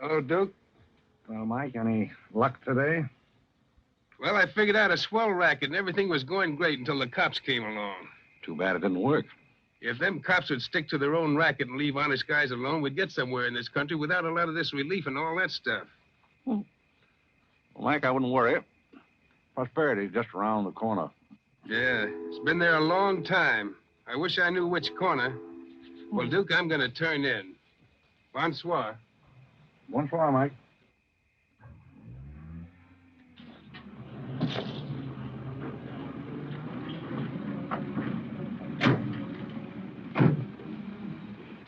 Hello, Duke. Well, Mike, any luck today? Well, I figured out a swell racket and everything was going great until the cops came along. Too bad it didn't work. If them cops would stick to their own racket and leave honest guys alone, we'd get somewhere in this country without a lot of this relief and all that stuff. Well, Mike, I wouldn't worry. Prosperity's just around the corner. Yeah, it's been there a long time. I wish I knew which corner. Well, Duke, I'm going to turn in. Bonsoir. Bonsoir, Mike.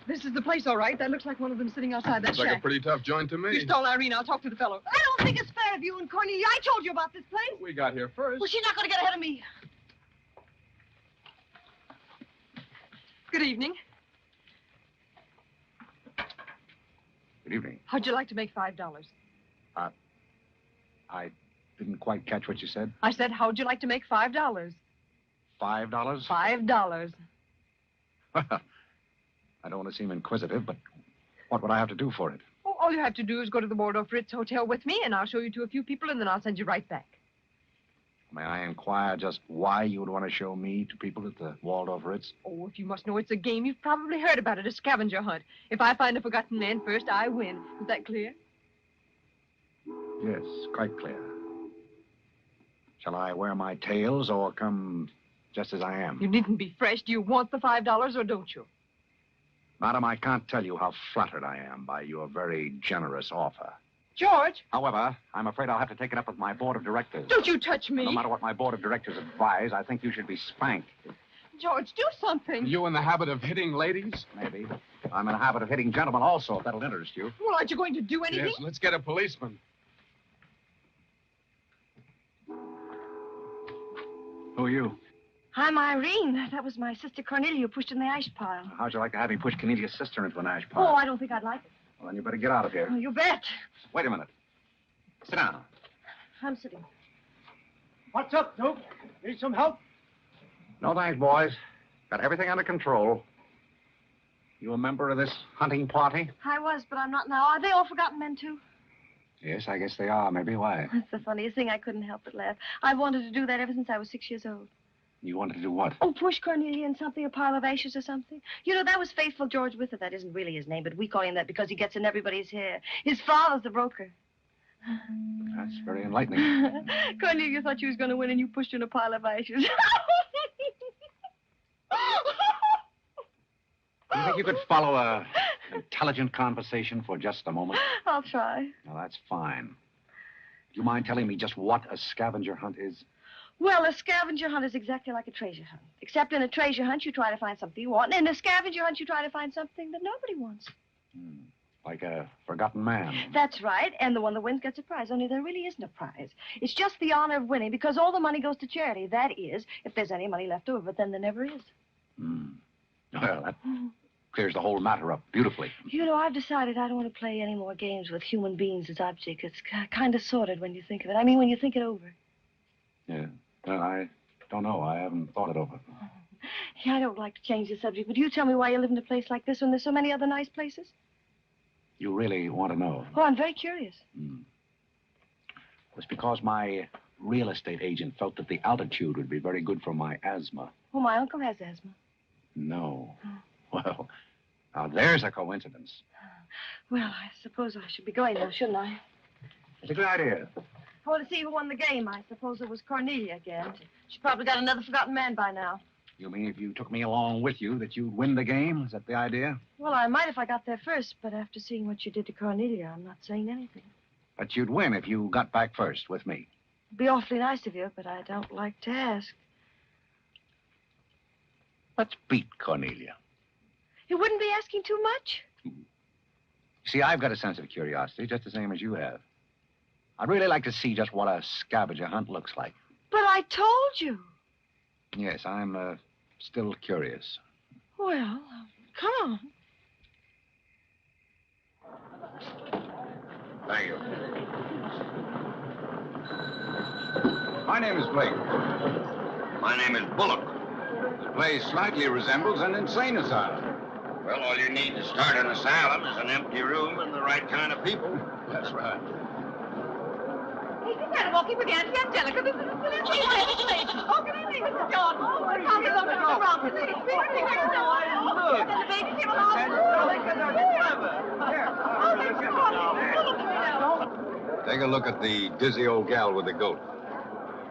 This is the place, all right. That looks like one of them sitting outside that Looks shack. like a pretty tough joint to me. You stole Irene. I'll talk to the fellow. I don't think it's fair of you and Cornelia. I told you about this place. We got here first. Well, she's not going to get ahead of me. Good evening. Good evening. How'd you like to make $5? I didn't quite catch what you said. I said, how'd you like to make $5? $5? $5. Well, I don't want to seem inquisitive, but what would I have to do for it? Oh, all you have to do is go to the Waldorf Ritz Hotel with me, and I'll show you to a few people, and then I'll send you right back. May I inquire just why you would want to show me to people at the Waldorf Ritz? Oh, if you must know it's a game, you've probably heard about it, a scavenger hunt. If I find a forgotten man first, I win. Is that clear? Yes, quite clear. Shall I wear my tails or come just as I am? You needn't be fresh. Do you want the $5 or don't you? Madam, I can't tell you how flattered I am by your very generous offer. George! However, I'm afraid I'll have to take it up with my board of directors. Don't you touch me. No matter what my board of directors advise, I think you should be spanked. George, do something. You in the habit of hitting ladies? Maybe. I'm in the habit of hitting gentlemen also, if that'll interest you. Well, aren't you going to do anything? Yes, let's get a policeman. Who are you? I'm Irene. That was my sister Cornelia who pushed in the ash pile. How'd you like to have me push Cornelia's sister into an ash Oh, pile? I don't think I'd like it. Well, then you better get out of here. Oh, you bet. Wait a minute. Sit down. I'm sitting. What's up, Duke? Need some help? No thanks, boys. Got everything under control. You a member of this hunting party? I was, but I'm not now. Are they all forgotten men, too? Yes, I guess they are. Maybe. Why? That's the funniest thing. I couldn't help but laugh. I've wanted to do that ever since I was 6 years old. You wanted to do what? Oh, push Cornelia in something, a pile of ashes or something. You know, that was Faithful George Wither. That isn't really his name, but we call him that because he gets in everybody's hair. His father's the broker. That's very enlightening. Cornelia thought she was going to win, and you pushed her in a pile of ashes. Do you think you could follow a intelligent conversation for just a moment? I'll try. Now, that's fine. Do you mind telling me just what a scavenger hunt is? Well, a scavenger hunt is exactly like a treasure hunt. Except in a treasure hunt, you try to find something you want, and in a scavenger hunt, you try to find something that nobody wants. Like a forgotten man. That's right, and the one that wins gets a prize, only there really isn't a prize. It's just the honor of winning, because all the money goes to charity. That is, if there's any money left over, but then there never is. Well, that clears the whole matter up beautifully. You know, I've decided I don't want to play any more games with human beings as objects. It's kind of sordid when you think of it. I mean, when you think it over. Yeah. Well, I don't know. I haven't thought it over. Yeah, I don't like to change the subject, but you tell me why you live in a place like this when there's so many other nice places? You really want to know? Oh, I'm very curious. It's because my real estate agent felt that the altitude would be very good for my asthma. Oh, my uncle has asthma. No. Well, now there's a coincidence. Well, I suppose I should be going now, shouldn't I? It's a good idea. I want to see who won the game. I suppose it was Cornelia again. She probably got another forgotten man by now. You mean if you took me along with you that you'd win the game? Is that the idea? Well, I might if I got there first, but after seeing what you did to Cornelia, I'm not saying anything. But you'd win if you got back first with me. It'd be awfully nice of you, but I don't like to ask. Let's beat Cornelia. You wouldn't be asking too much? See, I've got a sense of curiosity, just the same as you have. I'd really like to see just what a scavenger hunt looks like. But I told you. Yes, I'm still curious. Well, come on. Thank you. My name is Blake. My name is Bullock. This place slightly resembles an insane asylum. Well, all you need to start an asylum is an empty room and the right kind of people. That's right. Hey, you gotta walk in with Auntie Angelica. This is a silly thing. Oh, good evening, Mr. John. Oh, my God, there's something wrong with me. And the baby came along. Take a look at the dizzy old gal with the goat.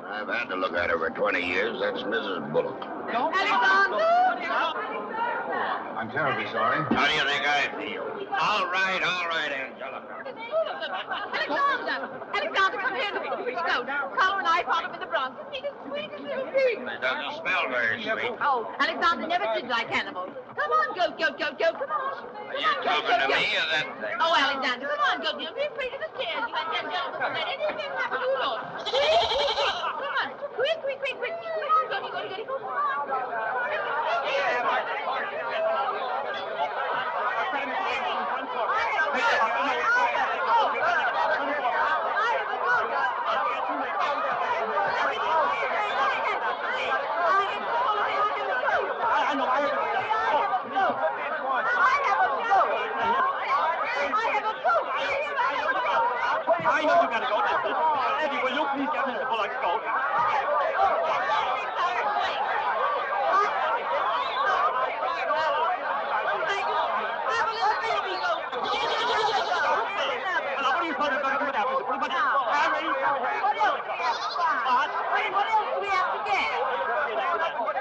I've had to look at her for 20 years. That's Mrs. Bullock. Alexander! I'm terribly sorry. How do you think I feel? All right, Angelica. Alexander, come here. Look at the pretty goat. Carole and I found him in the Bronx. He's the sweetest little thing. It doesn't smell very sweet. Oh, Alexander never did like animals. Come on, goat. Come on. Are you talking to me or that thing? Oh, Alexander, come on, goat. You'll be afraid of the stairs. You and Angelica won't let anything happen to you, Lord. Come on. Quick. Come on, goat. You're going to get it. Come on. I know you gotta go. Eddie, will you please get Mr. Bullock's goat?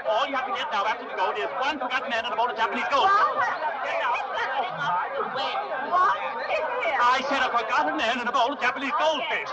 All you have to get now after the goat is one forgotten man and a bowl of Japanese gold. I said a forgotten man and a bowl of Japanese goldfish.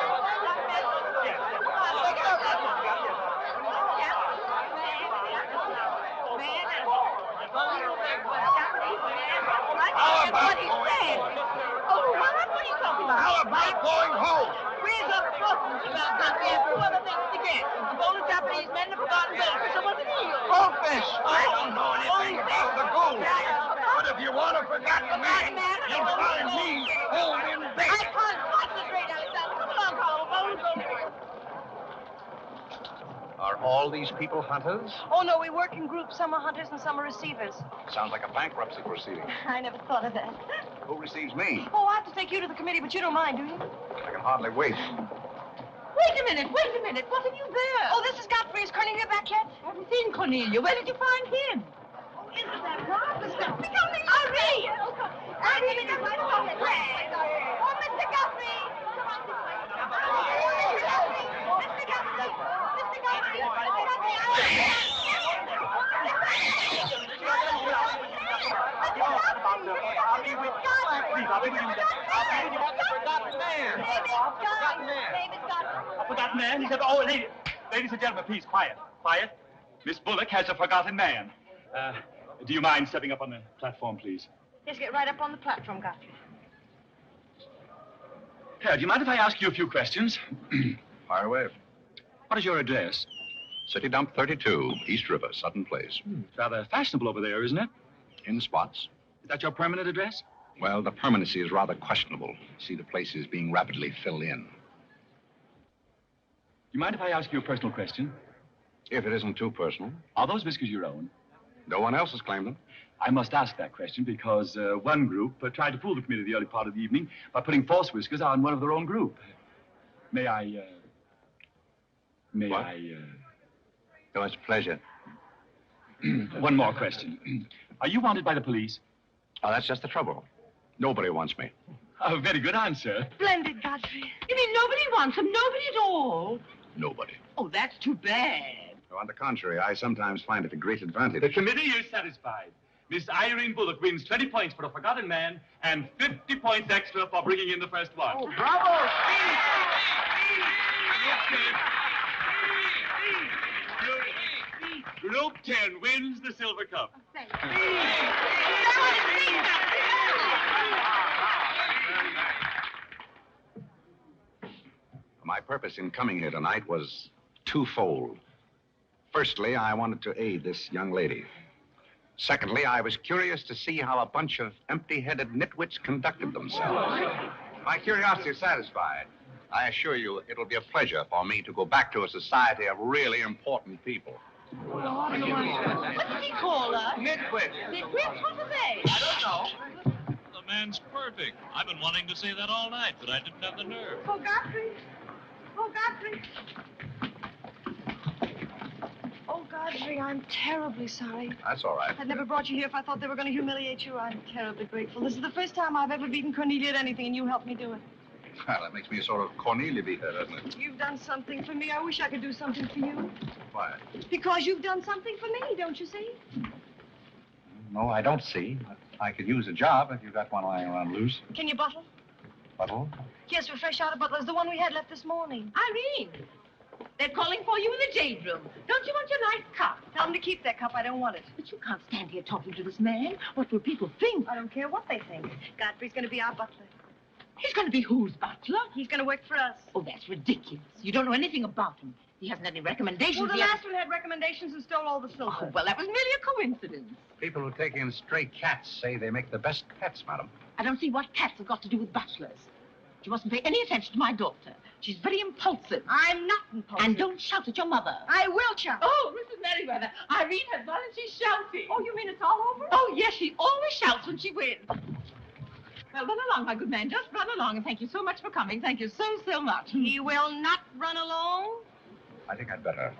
How about going home? Where's the fucking about that? We have two other things to get. A bowl of Japanese men and a forgotten goldfish. I wasn't here. Goldfish! I don't know anything about the gold. But if you want a forgotten man, you'll find me home in I bed. can't concentrate, Alexander. Come along, Carole. Are all these people hunters? Oh, no, we work in groups. Some are hunters and some are receivers. Sounds like a bankruptcy proceeding. I never thought of that. Who receives me? Oh, I have to take you to the committee, but you don't mind, do you? I can hardly wait. Wait a minute. What have you there? Oh, this is Godfrey. Is Cornelia back yet? I haven't seen Cornelia. Where did you find him? Oh, isn't that marvelous? Irene! Irene, it's right along the way. Oh, Mr. Godfrey! Come on this way. Mr. Godfrey! Mr. Godfrey! Mr. Godfrey! A forgotten man? He said, oh, ladies and gentlemen, please, quiet. Miss Bullock has a forgotten man. Do you mind stepping up on the platform, please? Yes, get right up on the platform, Godfrey. Do you mind if I ask you a few questions? Fire away. What is your address? City Dump 32, East River, Sutton Place. It's rather fashionable over there, isn't it? In spots. Is that your permanent address? Well, the permanency is rather questionable. See, the place is being rapidly filled in. You mind if I ask you a personal question? If it isn't too personal. Are those whiskers your own? No one else has claimed them. I must ask that question because one group tried to fool the committee the early part of the evening by putting false whiskers on one of their own group. May I... Oh, it's a pleasure. One more question. Are you wanted by the police? Oh, that's just the trouble. Nobody wants me. A very good answer. Splendid, Godfrey. You mean nobody wants him? Nobody at all? Nobody. Oh, that's too bad. No, on the contrary, I sometimes find it a great advantage. The committee is satisfied. Miss Irene Bullock wins 20 points for a forgotten man and 50 points extra for bringing in the first one. Oh, bravo! Group 10 wins the silver cup. My purpose in coming here tonight was twofold. Firstly, I wanted to aid this young lady. Secondly, I was curious to see how a bunch of empty-headed nitwits conducted themselves. My curiosity is satisfied. I assure you it'll be a pleasure for me to go back to a society of really important people. What did he call us? Nitwit. Nitwits? What are they? I don't know. The man's perfect. I've been wanting to say that all night, but I didn't have the nerve. Oh, Godfrey. Oh, Godfrey. Oh, Godfrey, I'm terribly sorry. That's all right. I'd never brought you here if I thought they were going to humiliate you. I'm terribly grateful. This is the first time I've ever beaten Cornelia at anything, and you helped me do it. Well, that makes me a sort of Cornelia beater, doesn't it? You've done something for me. I wish I could do something for you. Why? Because you've done something for me, don't you see? No, I don't see. But I could use a job if you got one lying around loose. Can you bottle? Bottle? Yes, we're fresh out of Butler's, the one we had left this morning. Irene, they're calling for you in the jade room. Don't you want your nice cup? Tell them to keep that cup. I don't want it. But you can't stand here talking to this man. What will people think? I don't care what they think. Godfrey's going to be our butler. He's going to be whose butler? He's going to work for us. Oh, that's ridiculous. You don't know anything about him. He hasn't any recommendations. Well, the yet. last one had recommendations and stole all the silver. Oh, well, that was merely a coincidence. People who take in stray cats say they make the best pets, madam. I don't see what cats have got to do with butlers. You mustn't pay any attention to my daughter. She's very impulsive. I'm not impulsive. And don't shout at your mother. I will shout. Oh, Mrs. Merriweather, Irene has gone and she's shouting. Oh, you mean it's all over? Oh, yes, she always shouts when she wins. Well, run along, my good man. Just run along, and thank you so much for coming. Thank you so, so much. He will not run along. I think I'd better.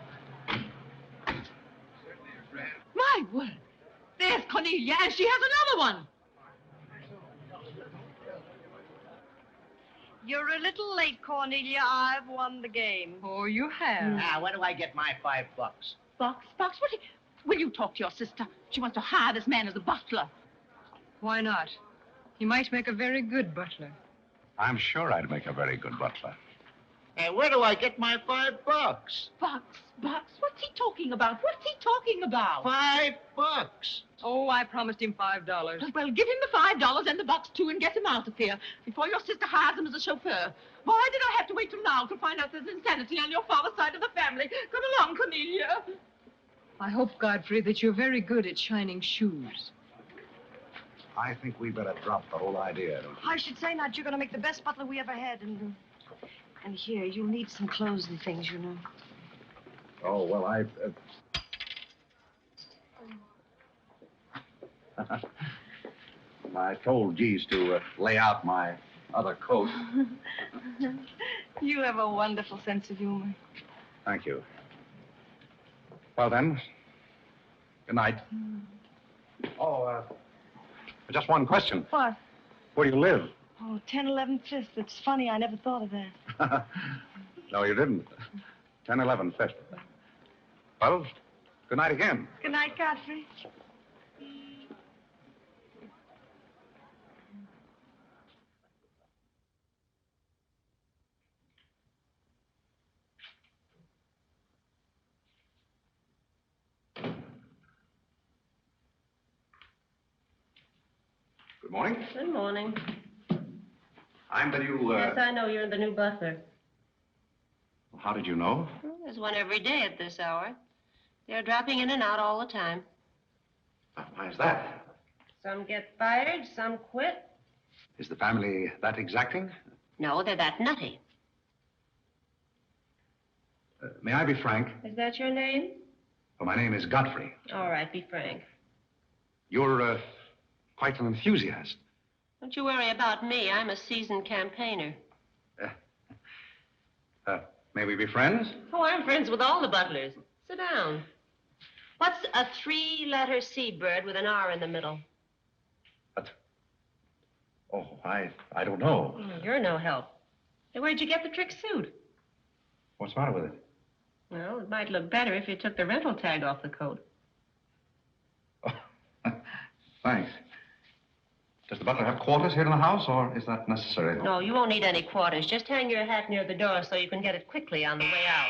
My word. There's Cornelia, and she has another one. You're a little late, Cornelia. I've won the game. Oh, you have. Now, when do I get my $5? Box? What? Will you talk to your sister? She wants to hire this man as a butler. Why not? He might make a very good butler. I'm sure I'd make a very good butler. And where do I get my $5? Box? What's he talking about? What's he talking about? $5. Oh, I promised him $5. Well, give him the $5 and the box, too, and get him out of here before your sister hires him as a chauffeur. Why did I have to wait till now to find out there's insanity on your father's side of the family? Come along, Cornelia. I hope, Godfrey, that you're very good at shining shoes. I think we better drop the whole idea, don't you? I should say not. You're going to make the best butler we ever had. And here, you'll need some clothes and things, you know. Oh, well, I told Jeeves to lay out my other coat. You have a wonderful sense of humor. Thank you. Well, then, good night. Oh, just one question. What? Where do you live? Oh, 1011 Fifth. It's funny. I never thought of that. No, you didn't. 1011 Fifth. Well, good night again. Good night, Godfrey. Good morning. Good morning. I'm the new, Yes, I know you're the new butler. How did you know? Well, there's one every day at this hour. They're dropping in and out all the time. Why is that? Some get fired, some quit. Is the family that exacting? No, they're that nutty. May I be frank? Is that your name? Well, my name is Godfrey. All right, be frank. You're, quite an enthusiast. Don't you worry about me. I'm a seasoned campaigner. May we be friends? Oh, I'm friends with all the butlers. Sit down. What's a three-letter seabird with an R in the middle? Oh, I don't know. Oh, you're no help. Hey, where'd you get the trick suit? What's the matter with it? Well, it might look better if you took the rental tag off the coat. Oh, thanks. Does the butler have quarters here in the house, or is that necessary? No, you won't need any quarters. Just hang your hat near the door so you can get it quickly on the way out.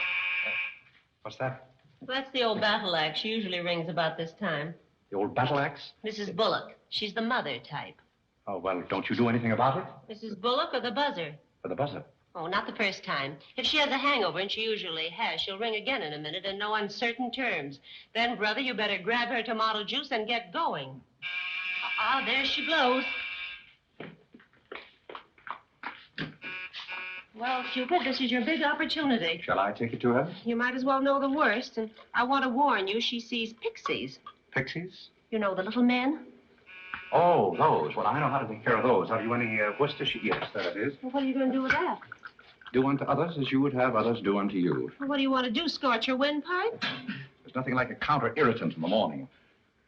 What's that? Well, that's the old battle axe. She usually rings about this time. The old battle axe? Mrs. Bullock. She's the mother type. Oh, well, don't you do anything about it? Mrs. Bullock or the buzzer? For the buzzer. Oh, not the first time. If she has a hangover, and she usually has, she'll ring again in a minute in no uncertain terms. Then, brother, you better grab her tomato juice and get going. There she blows. Well, Cupid, this is your big opportunity. Shall I take it to her? You might as well know the worst, and I want to warn you, she sees pixies. Pixies? You know, the little men? Oh, those. Well, I know how to take care of those. Have you any Worcestershire? Yes, there it is. Well, what are you going to do with that? Do unto others as you would have others do unto you. Well, what do you want to do, scorch your windpipe? There's nothing like a counter-irritant in the morning.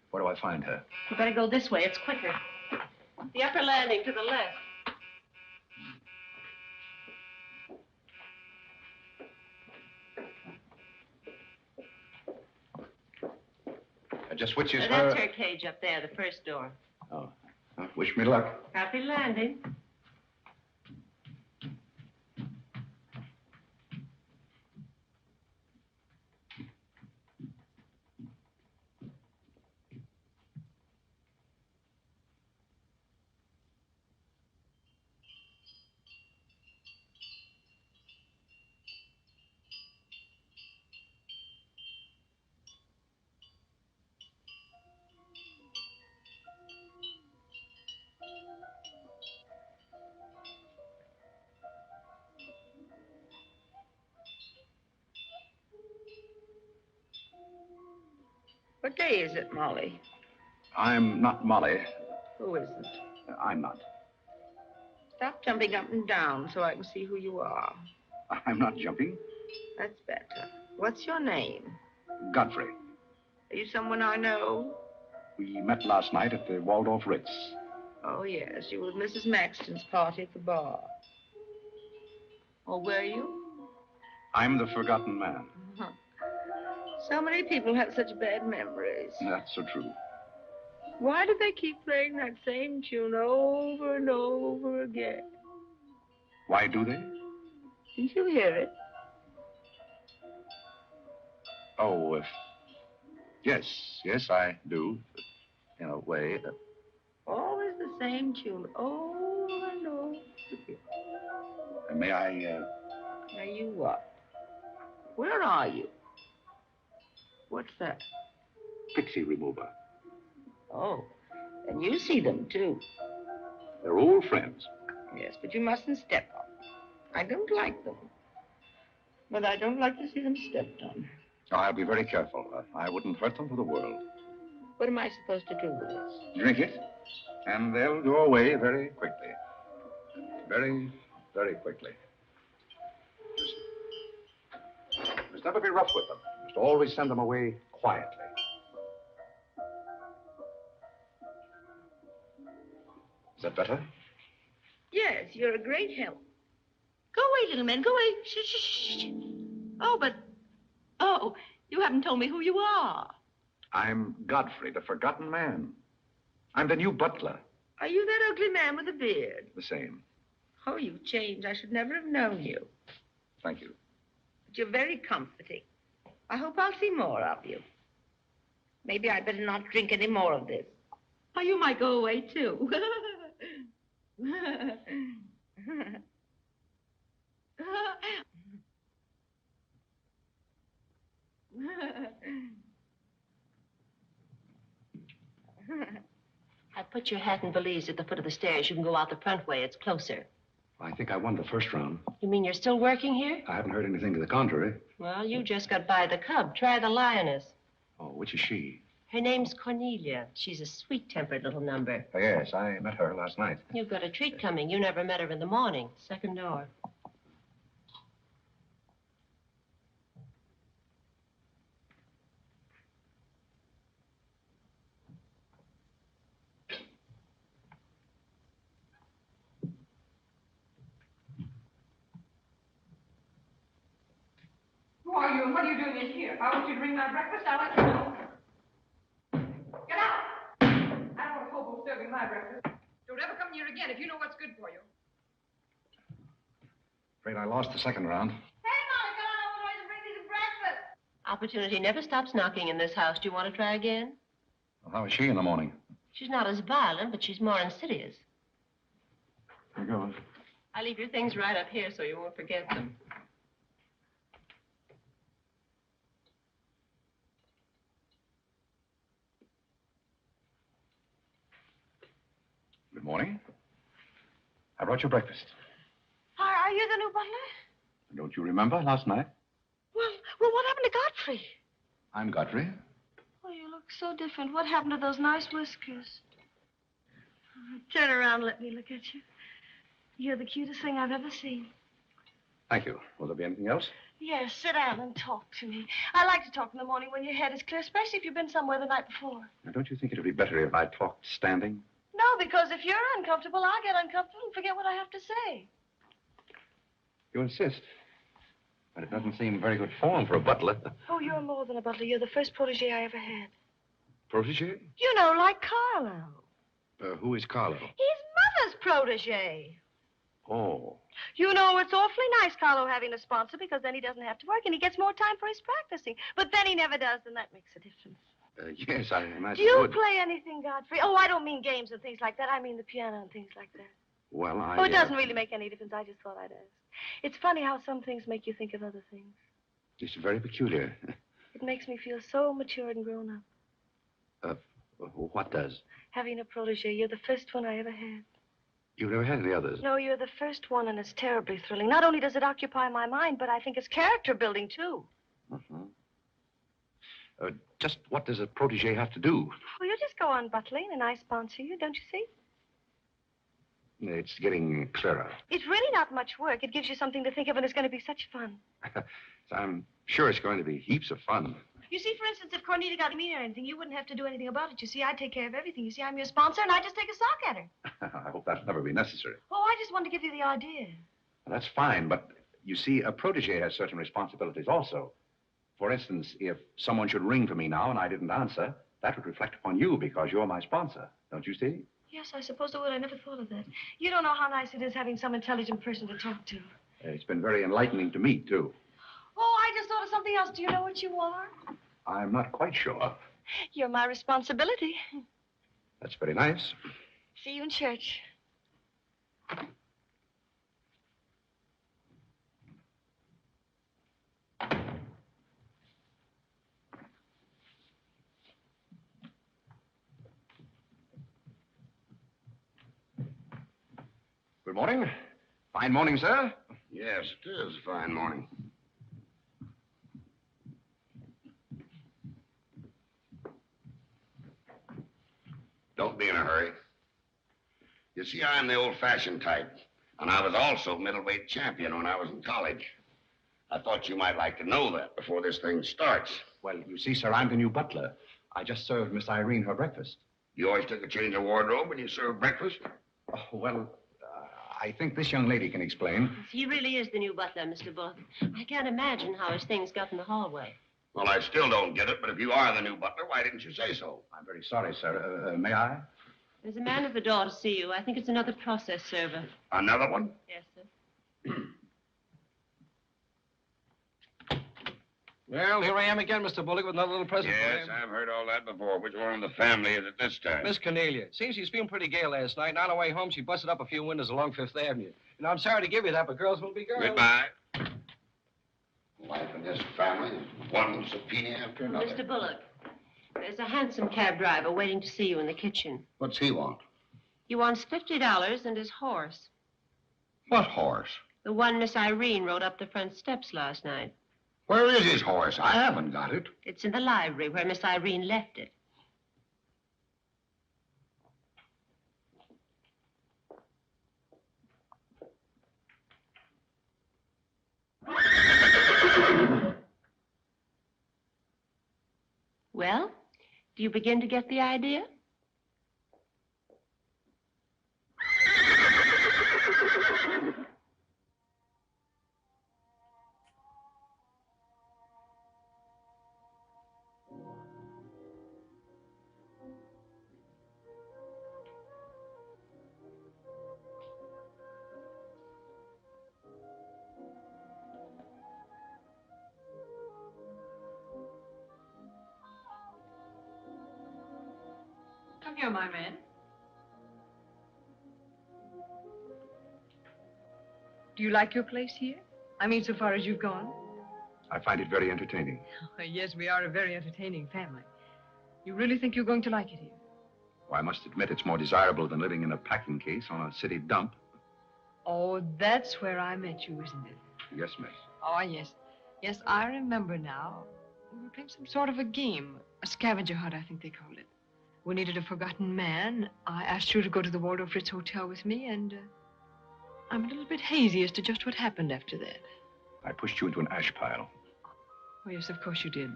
Where do I find her? You better go this way. It's quicker. The upper landing to the left. Just which is her... That's her cage up there, the first door. Oh. Wish me luck. Happy landing. What day is it, Molly? I'm not Molly. Who isn't? I'm not. Stop jumping up and down so I can see who you are. I'm not jumping. That's better. What's your name? Godfrey. Are you someone I know? We met last night at the Waldorf Ritz. Oh, yes. You were at Mrs. Maxton's party at the bar. Or were you? I'm the forgotten man. Uh-huh. So many people have such bad memories. That's so true. Why do they keep playing that same tune over and over again? Why do they? Didn't you hear it? Oh, yes, I do. In a way. Always the same tune, over and over again. May I, May you what? Where are you? What's that? Pixie remover. Oh, and you see them, too. They're old friends. Yes, but you mustn't step on them. I don't like them. But I don't like to see them stepped on. Oh, I'll be very careful. I wouldn't hurt them for the world. What am I supposed to do with this? Drink it, and they'll go away very quickly. Very, very quickly. Just never be rough with them. Just always send them away quietly. Is that better? Yes, you're a great help. Go away, little man. Go away. Shh, shh, shh, shh. Oh, you haven't told me who you are. I'm Godfrey, the forgotten man. I'm the new butler. Are you that ugly man with the beard? The same. Oh, you've changed. I should never have known you. Thank you. But you're very comforting. I hope I'll see more of you. Maybe I'd better not drink any more of this. Oh, you might go away, too. I put your hat and valise at the foot of the stairs. You can go out the front way. It's closer. I think I won the first round. You mean you're still working here? I haven't heard anything to the contrary. Well, you just got by the cub. Try the lioness. Oh, which is she? Her name's Cornelia. She's a sweet-tempered little number. Oh, yes, I met her last night. You've got a treat coming. You never met her in the morning. Second door. Who are you and what are you doing in here? If I want you to bring my breakfast, I'll let you know. Get out! I don't want a hobo serving my breakfast. Don't ever come near again if you know what's good for you. Afraid I lost the second round. Hey, Molly, get on over and bring me some breakfast. Opportunity never stops knocking in this house. Do you want to try again? Well, how is she in the morning? She's not as violent, but she's more insidious. Here goes. I leave your things right up here so you won't forget them. Good morning. I brought you breakfast. Are you the new butler? Don't you remember last night? Well, what happened to Godfrey? I'm Godfrey. Oh, you look so different. What happened to those nice whiskers? Turn around and let me look at you. You're the cutest thing I've ever seen. Thank you. Will there be anything else? Yes, sit down and talk to me. I like to talk in the morning when your head is clear, especially if you've been somewhere the night before. Now, don't you think it would be better if I talked standing? No, because if you're uncomfortable, I'll get uncomfortable and forget what I have to say. You insist. But it doesn't seem very good form for a butler. Oh, you're more than a butler. You're the first protege I ever had. Protege? You know, like Carlo. Who is Carlo? He's Mother's protege. Oh. You know, it's awfully nice, Carlo, having a sponsor, because then he doesn't have to work and he gets more time for his practicing. But then he never does, and that makes a difference. Yes, I imagine. Do you play anything, Godfrey? Oh, I don't mean games and things like that. I mean the piano and things like that. Well, Oh, it doesn't really make any difference. I just thought I'd ask. It's funny how some things make you think of other things. It's very peculiar. It makes me feel so matured and grown up. What does? Having a protege. You're the first one I ever had. You've never had any others? No, you're the first one, and it's terribly thrilling. Not only does it occupy my mind, but I think it's character building, too. Just what does a protege have to do? Well, you just go on butling, and I sponsor you, don't you see? It's getting clearer. It's really not much work. It gives you something to think of, and it's going to be such fun. I'm sure it's going to be heaps of fun. You see, for instance, if Cornelia got mean or anything, you wouldn't have to do anything about it. You see, I take care of everything. You see, I'm your sponsor, and I just take a sock at her. I hope that'll never be necessary. Oh, I just wanted to give you the idea. Well, that's fine, but you see, a protege has certain responsibilities also. For instance, if someone should ring for me now and I didn't answer, that would reflect upon you because you're my sponsor. Don't you see? Yes, I suppose it would. I never thought of that. You don't know how nice it is having some intelligent person to talk to. It's been very enlightening to meet, too. Oh, I just thought of something else. Do you know what you are? I'm not quite sure. You're my responsibility. That's very nice. See you in church. Good morning. Fine morning, sir. Yes, it is a fine morning. Don't be in a hurry. You see, I'm the old-fashioned type, and I was also middleweight champion when I was in college. I thought you might like to know that before this thing starts. Well, you see, sir, I'm the new butler. I just served Miss Irene her breakfast. You always took a change of wardrobe when you served breakfast? Oh, well, I think this young lady can explain. He really is the new butler, Mr. Bullock. I can't imagine how his things got in the hallway. Well, I still don't get it, but if you are the new butler, why didn't you say so? I'm very sorry, sir. May I? There's a man at the door to see you. I think it's another process server. Another one? Yes, sir. Well, here I am again, Mr. Bullock, with another little present for Yes, you. I've heard all that before. Which one in the family is it this time? Miss Cornelia. Seems she's feeling pretty gay last night, and on her way home, she busted up a few windows along Fifth Avenue. And I'm sorry to give you that, but girls will be girls. Goodbye. Life in this family is one subpoena after another. Mr. Bullock, there's a hansom cab driver waiting to see you in the kitchen. What's he want? He wants $50 and his horse. What horse? The one Miss Irene rode up the front steps last night. Where is his horse? I haven't got it. It's in the library where Miss Irene left it. Well, do you begin to get the idea? Come here, my man. Do you like your place here? I mean, so far as you've gone? I find it very entertaining. Yes, we are a very entertaining family. You really think you're going to like it here? Well, I must admit it's more desirable than living in a packing case on a city dump. Oh, that's where I met you, isn't it? Yes, miss. Oh, yes. Yes, I remember now. We were playing some sort of a game. A scavenger hunt, I think they called it. We needed a forgotten man. I asked you to go to the Waldorf Ritz Hotel with me, and I'm a little bit hazy as to just what happened after that. I pushed you into an ash pile. Oh, yes, of course you did.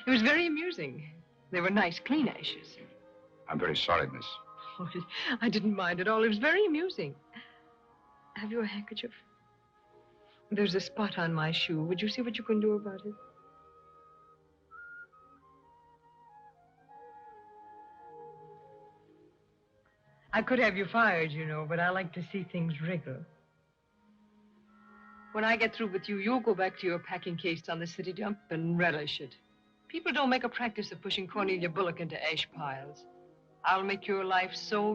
It was very amusing. They were nice, clean ashes. I'm very sorry, miss. Oh, I didn't mind at all. It was very amusing. Have you a handkerchief? There's a spot on my shoe. Would you see what you can do about it? I could have you fired, you know, but I like to see things wriggle. When I get through with you, you'll go back to your packing case on the city dump and relish it. People don't make a practice of pushing Cornelia Bullock into ash piles. I'll make your life so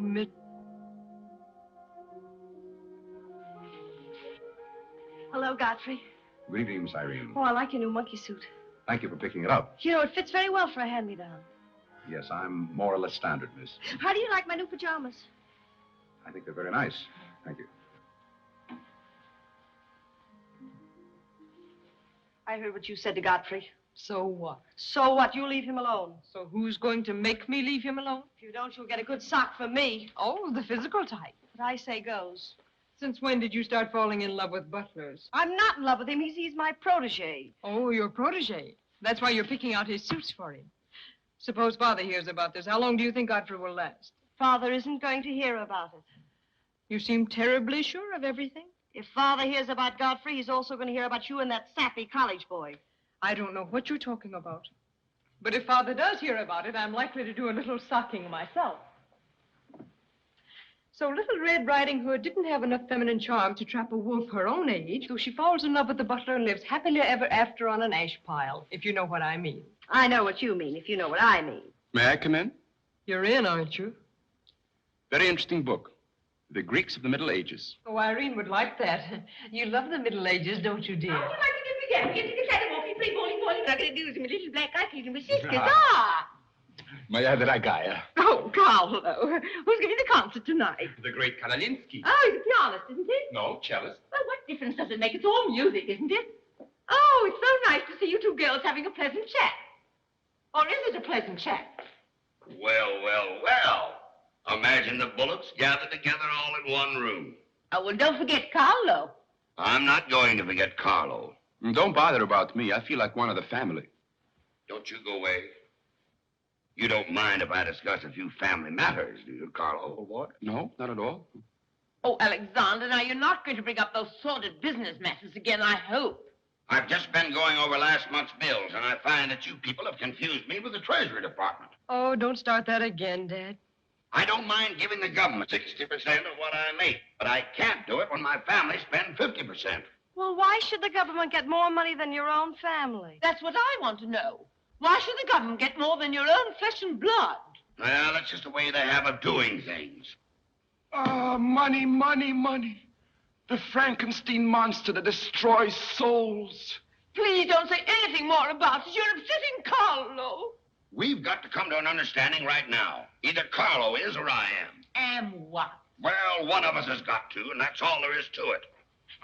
Hello, Godfrey. Good evening, Miss Irene. Oh, I like your new monkey suit. Thank you for picking it up. You know, it fits very well for a hand-me-down. Yes, I'm more or less standard, miss. How do you like my new pajamas? I think they're very nice. Thank you. I heard what you said to Godfrey. So what? So what? You leave him alone. So who's going to make me leave him alone? If you don't, you'll get a good sock from me. Oh, the physical type. What I say goes. Since when did you start falling in love with butlers? I'm not in love with him. He's my protege. Oh, your protege. That's why you're picking out his suits for him. Suppose Father hears about this. How long do you think Godfrey will last? Father isn't going to hear about it. You seem terribly sure of everything. If Father hears about Godfrey, he's also going to hear about you and that sappy college boy. I don't know what you're talking about. But if Father does hear about it, I'm likely to do a little socking myself. So Little Red Riding Hood didn't have enough feminine charm to trap a wolf her own age, so she falls in love with the butler and lives happily ever after on an ash pile, if you know what I mean. I know what you mean, if you know what I mean. May I come in? You're in, aren't you? Very interesting book. The Greeks of the Middle Ages. Oh, Irene would like that. You love the Middle Ages, don't you, dear? How would you like to get me again? Get to the catwalk, play bowling, nothing to do with my little black eye, and my sisters. Моя дорогая. Oh, Carole. Who's giving the concert tonight? The great Karolinsky. Oh, he's a pianist, isn't he? No, cellist. Well, what difference does it make? It's all music, isn't it? Oh, it's so nice to see you two girls having a pleasant chat. Or is it a pleasant chat? Well, well, well. Imagine the Bullocks gathered together all in one room. Oh, well, don't forget Carlo. I'm not going to forget Carlo. Don't bother about me. I feel like one of the family. Don't you go away. You don't mind if I discuss a few family matters, do you, Carlo? What? No, not at all. Oh, Alexander, now you're not going to bring up those sordid business matters again, I hope. I've just been going over last month's bills, and I find that you people have confused me with the Treasury Department. Oh, don't start that again, Dad. I don't mind giving the government 60% of what I make, but I can't do it when my family spends 50%. Well, why should the government get more money than your own family? That's what I want to know. Why should the government get more than your own flesh and blood? Well, that's just the way they have of doing things. Ah, money, money, money. The Frankenstein monster that destroys souls. Please don't say anything more about it. You're upsetting Carlo. We've got to come to an understanding right now. Either Carlo is or I am. Am what? Well, one of us has got to, and that's all there is to it.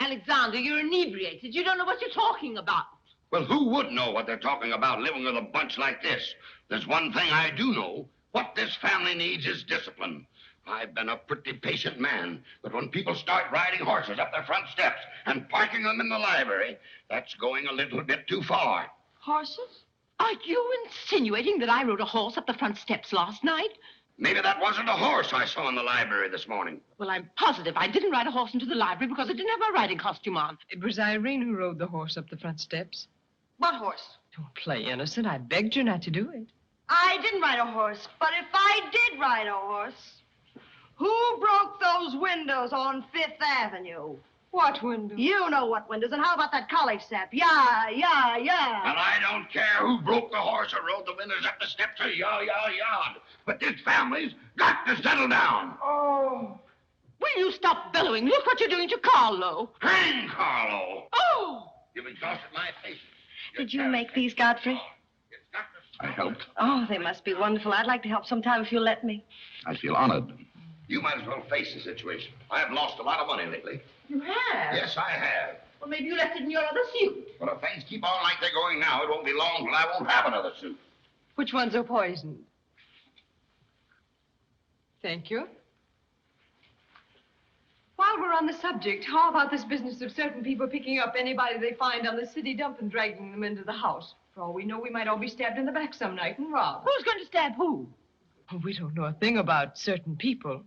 Alexander, you're inebriated. You don't know what you're talking about. Well, who would know what they're talking about living with a bunch like this? There's one thing I do know. What this family needs is discipline. I've been a pretty patient man, but when people start riding horses up their front steps and parking them in the library, that's going a little bit too far. Horses? Are you insinuating that I rode a horse up the front steps last night? Maybe that wasn't a horse I saw in the library this morning. Well, I'm positive I didn't ride a horse into the library because I didn't have my riding costume on. It was Irene who rode the horse up the front steps. What horse? Don't play innocent. I begged you not to do it. I didn't ride a horse, but if I did ride a horse, who broke those windows on Fifth Avenue? What windows? You know what windows, and how about that college step? Yeah. And I don't care who broke the horse or rode the windows up the steps or yard. But this family's got to settle down. Oh. Will you stop bellowing? Look what you're doing to Carlo. Hang Carlo. Oh! You've exhausted my patience. Did you make these, Godfrey? I helped. Oh, they must be wonderful. I'd like to help sometime if you'll let me. I feel honored. You might as well face the situation. I've lost a lot of money lately. You have? Yes, I have. Well, maybe you left it in your other suit. Well, if things keep on like they're going now, it won't be long till I won't have another suit. Which ones are poisoned? Thank you. While we're on the subject, how about this business of certain people picking up anybody they find on the city dump and dragging them into the house? For all we know, we might all be stabbed in the back some night and robbed. Who's going to stab who? Oh, we don't know a thing about certain people.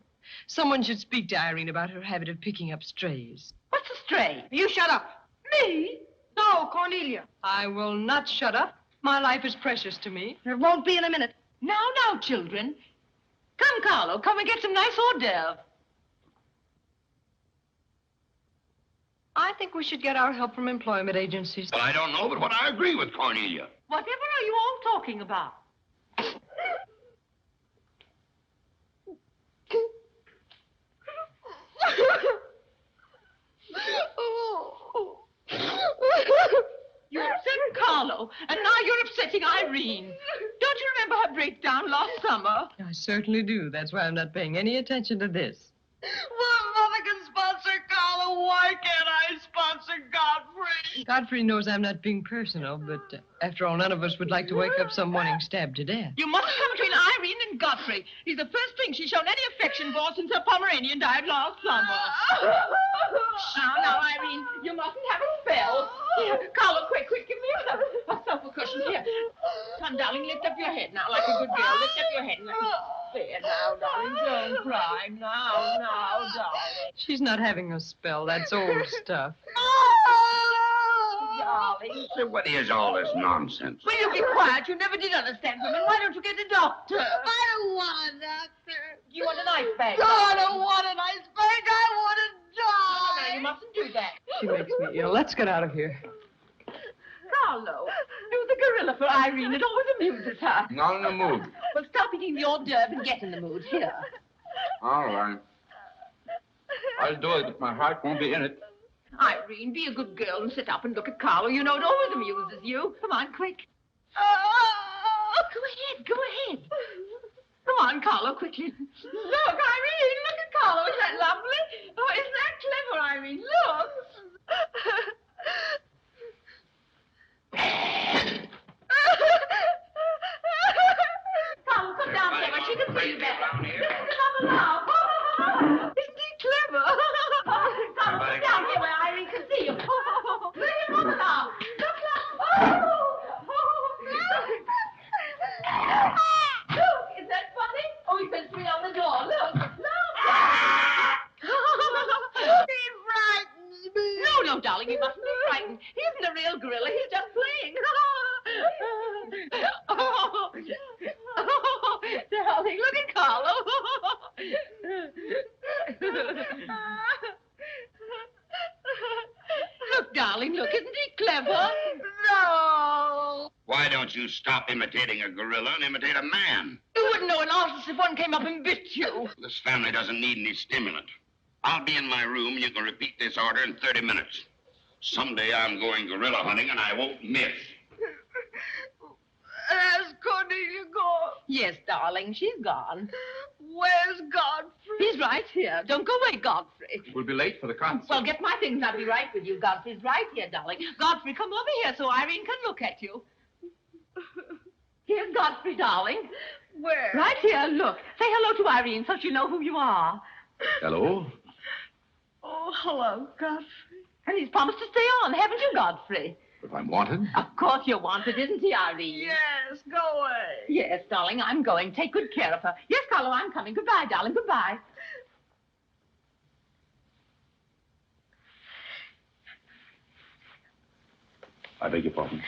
Someone should speak to Irene about her habit of picking up strays. What's a stray? You shut up. Me? No, Cornelia. I will not shut up. My life is precious to me. It won't be in a minute. Now, children. Come, Carlo, come and get some nice hors d'oeuvre. I think we should get our help from employment agencies. Well, I don't know, but what I agree with Cornelia. Whatever are you all talking about? You upset Carlo, and now you're upsetting Irene. Don't you remember her breakdown last summer? I certainly do. That's why I'm not paying any attention to this. Well, Mother can sponsor Carlo. Why can't I sponsor Godfrey? Godfrey knows I'm not being personal, but after all, none of us would like to wake up some morning stabbed to death. You mustn't come between Irene and Godfrey. He's the first thing she's shown any affection for since her Pomeranian died last summer. Now, Irene, you mustn't have a spell. Here, Carlo, quick, give me a sofa cushion here. Come, darling, lift up your head now, like a good girl. Lift up your head and let me... There, now, darling, don't cry. Now, darling. She's not having a spell. That's old stuff. Darling. So what is all this nonsense? Will you be quiet? You never did understand women. Why don't you get a doctor? I don't want a doctor. Do you want an ice bag? No, I don't want an ice bag. I want to die. No, you mustn't do that. She makes me ill. Let's get out of here. Carlo, do the gorilla for Irene. It always amuses her. Not in the mood. Well, stop eating the hors d'oeuvre and get in the mood. Here. All right. I'll do it, but my heart won't be in it. Irene, be a good girl and sit up and look at Carlo. You know it always amuses you. Come on, quick. Go ahead. Come on, Carlo, quickly. Look, Irene, look at Carlo. Isn't that lovely? Oh, isn't that clever, Irene? Look. Carlo, come down there where she can see you better. Come along. Isn't he clever? Carlo, come down here where Irene can see you. Look at Mother now. Look, is that funny? Oh, he sent me on the door. Look. He frightens me. No, darling, you mustn't be frightened. He isn't a real gorilla. He's just playing. Darling, look at Carlo. Look, darling, look. Isn't he clever? No. Why don't you stop imitating a gorilla and imitate a man? You wouldn't know an artist if one came up and bit you. This family doesn't need any stimulant. I'll be in my room and you can repeat this order in 30 minutes. Someday I'm going gorilla hunting and I won't miss. Has Cornelia gone? Yes, darling, she's gone. Where's Godfrey? He's right here. Don't go away, Godfrey. We'll be late for the concert. Well, get my things. I'll be right with you. Godfrey's right here, darling. Godfrey, come over here so Irene can look at you. Here's Godfrey, darling. Where? Right here, look. Say hello to Irene so she'll know who you are. Hello? Oh, hello, Godfrey. And he's promised to stay on, haven't you, Godfrey? If I'm wanted? Of course you're wanted, isn't he, Irene? Yes, go away. Yes, darling, I'm going. Take good care of her. Yes, Carlo, I'm coming. Goodbye, darling. Goodbye. I beg your pardon.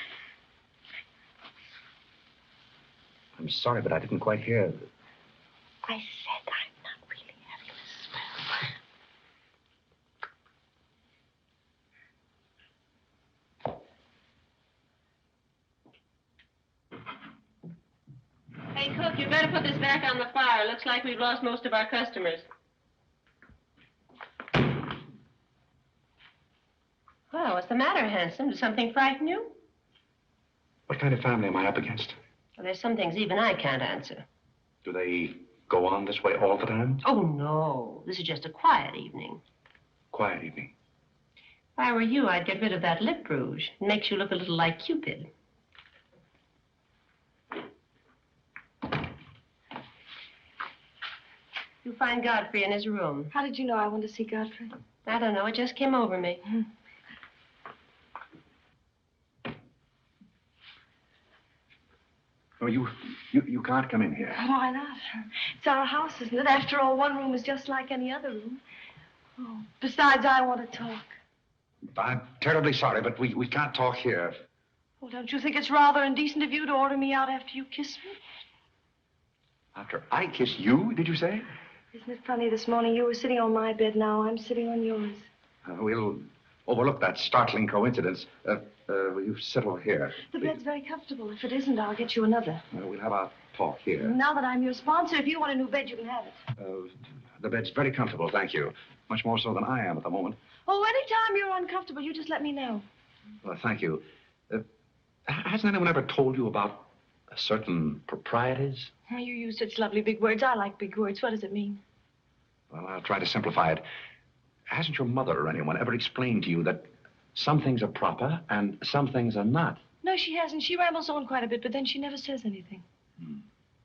I'm sorry, but I didn't quite hear. I said I'm not really having a spell. Hey, cook, you better put this back on the fire. Looks like we've lost most of our customers. Well, what's the matter, handsome? Does something frighten you? What kind of family am I up against? Well, there's some things even I can't answer. Do they go on this way all the time? Oh, no. This is just a quiet evening. Quiet evening. I were you, I'd get rid of that lip rouge. It makes you look a little like Cupid. You find Godfrey in his room. How did you know I wanted to see Godfrey? I don't know. It just came over me. Oh, you can't come in here. Why not? It's our house, isn't it? After all, one room is just like any other room. Oh, besides, I want to talk. I'm terribly sorry, but we can't talk here. Well, don't you think it's rather indecent of you to order me out after you kiss me? After I kiss you, did you say? Isn't it funny, this morning you were sitting on my bed, now I'm sitting on yours. We'll overlook that startling coincidence. Will you sit over here? The bed's very comfortable. If it isn't, I'll get you another. We'll have our talk here. Now that I'm your sponsor, if you want a new bed, you can have it. The bed's very comfortable, thank you. Much more so than I am at the moment. Oh, anytime you're uncomfortable, you just let me know. Well, thank you. Hasn't anyone ever told you about certain proprieties? Oh, you use such lovely big words. I like big words. What does it mean? Well, I'll try to simplify it. Hasn't your mother or anyone ever explained to you that some things are proper and some things are not? No, she hasn't. She rambles on quite a bit, but then she never says anything.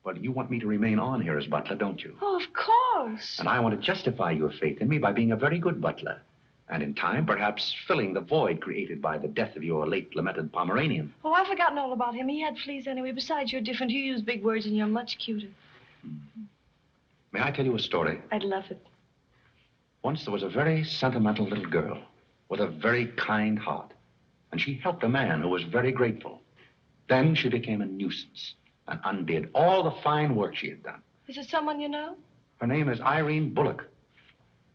Well, you want me to remain on here as butler, don't you? Oh, of course. And I want to justify your faith in me by being a very good butler. And in time, perhaps filling the void created by the death of your late lamented Pomeranian. Oh, I've forgotten all about him. He had fleas anyway. Besides, you're different. You use big words and you're much cuter. May I tell you a story? I'd love it. Once there was a very sentimental little girl with a very kind heart. And she helped a man who was very grateful. Then she became a nuisance and undid all the fine work she had done. Is it someone you know? Her name is Irene Bullock.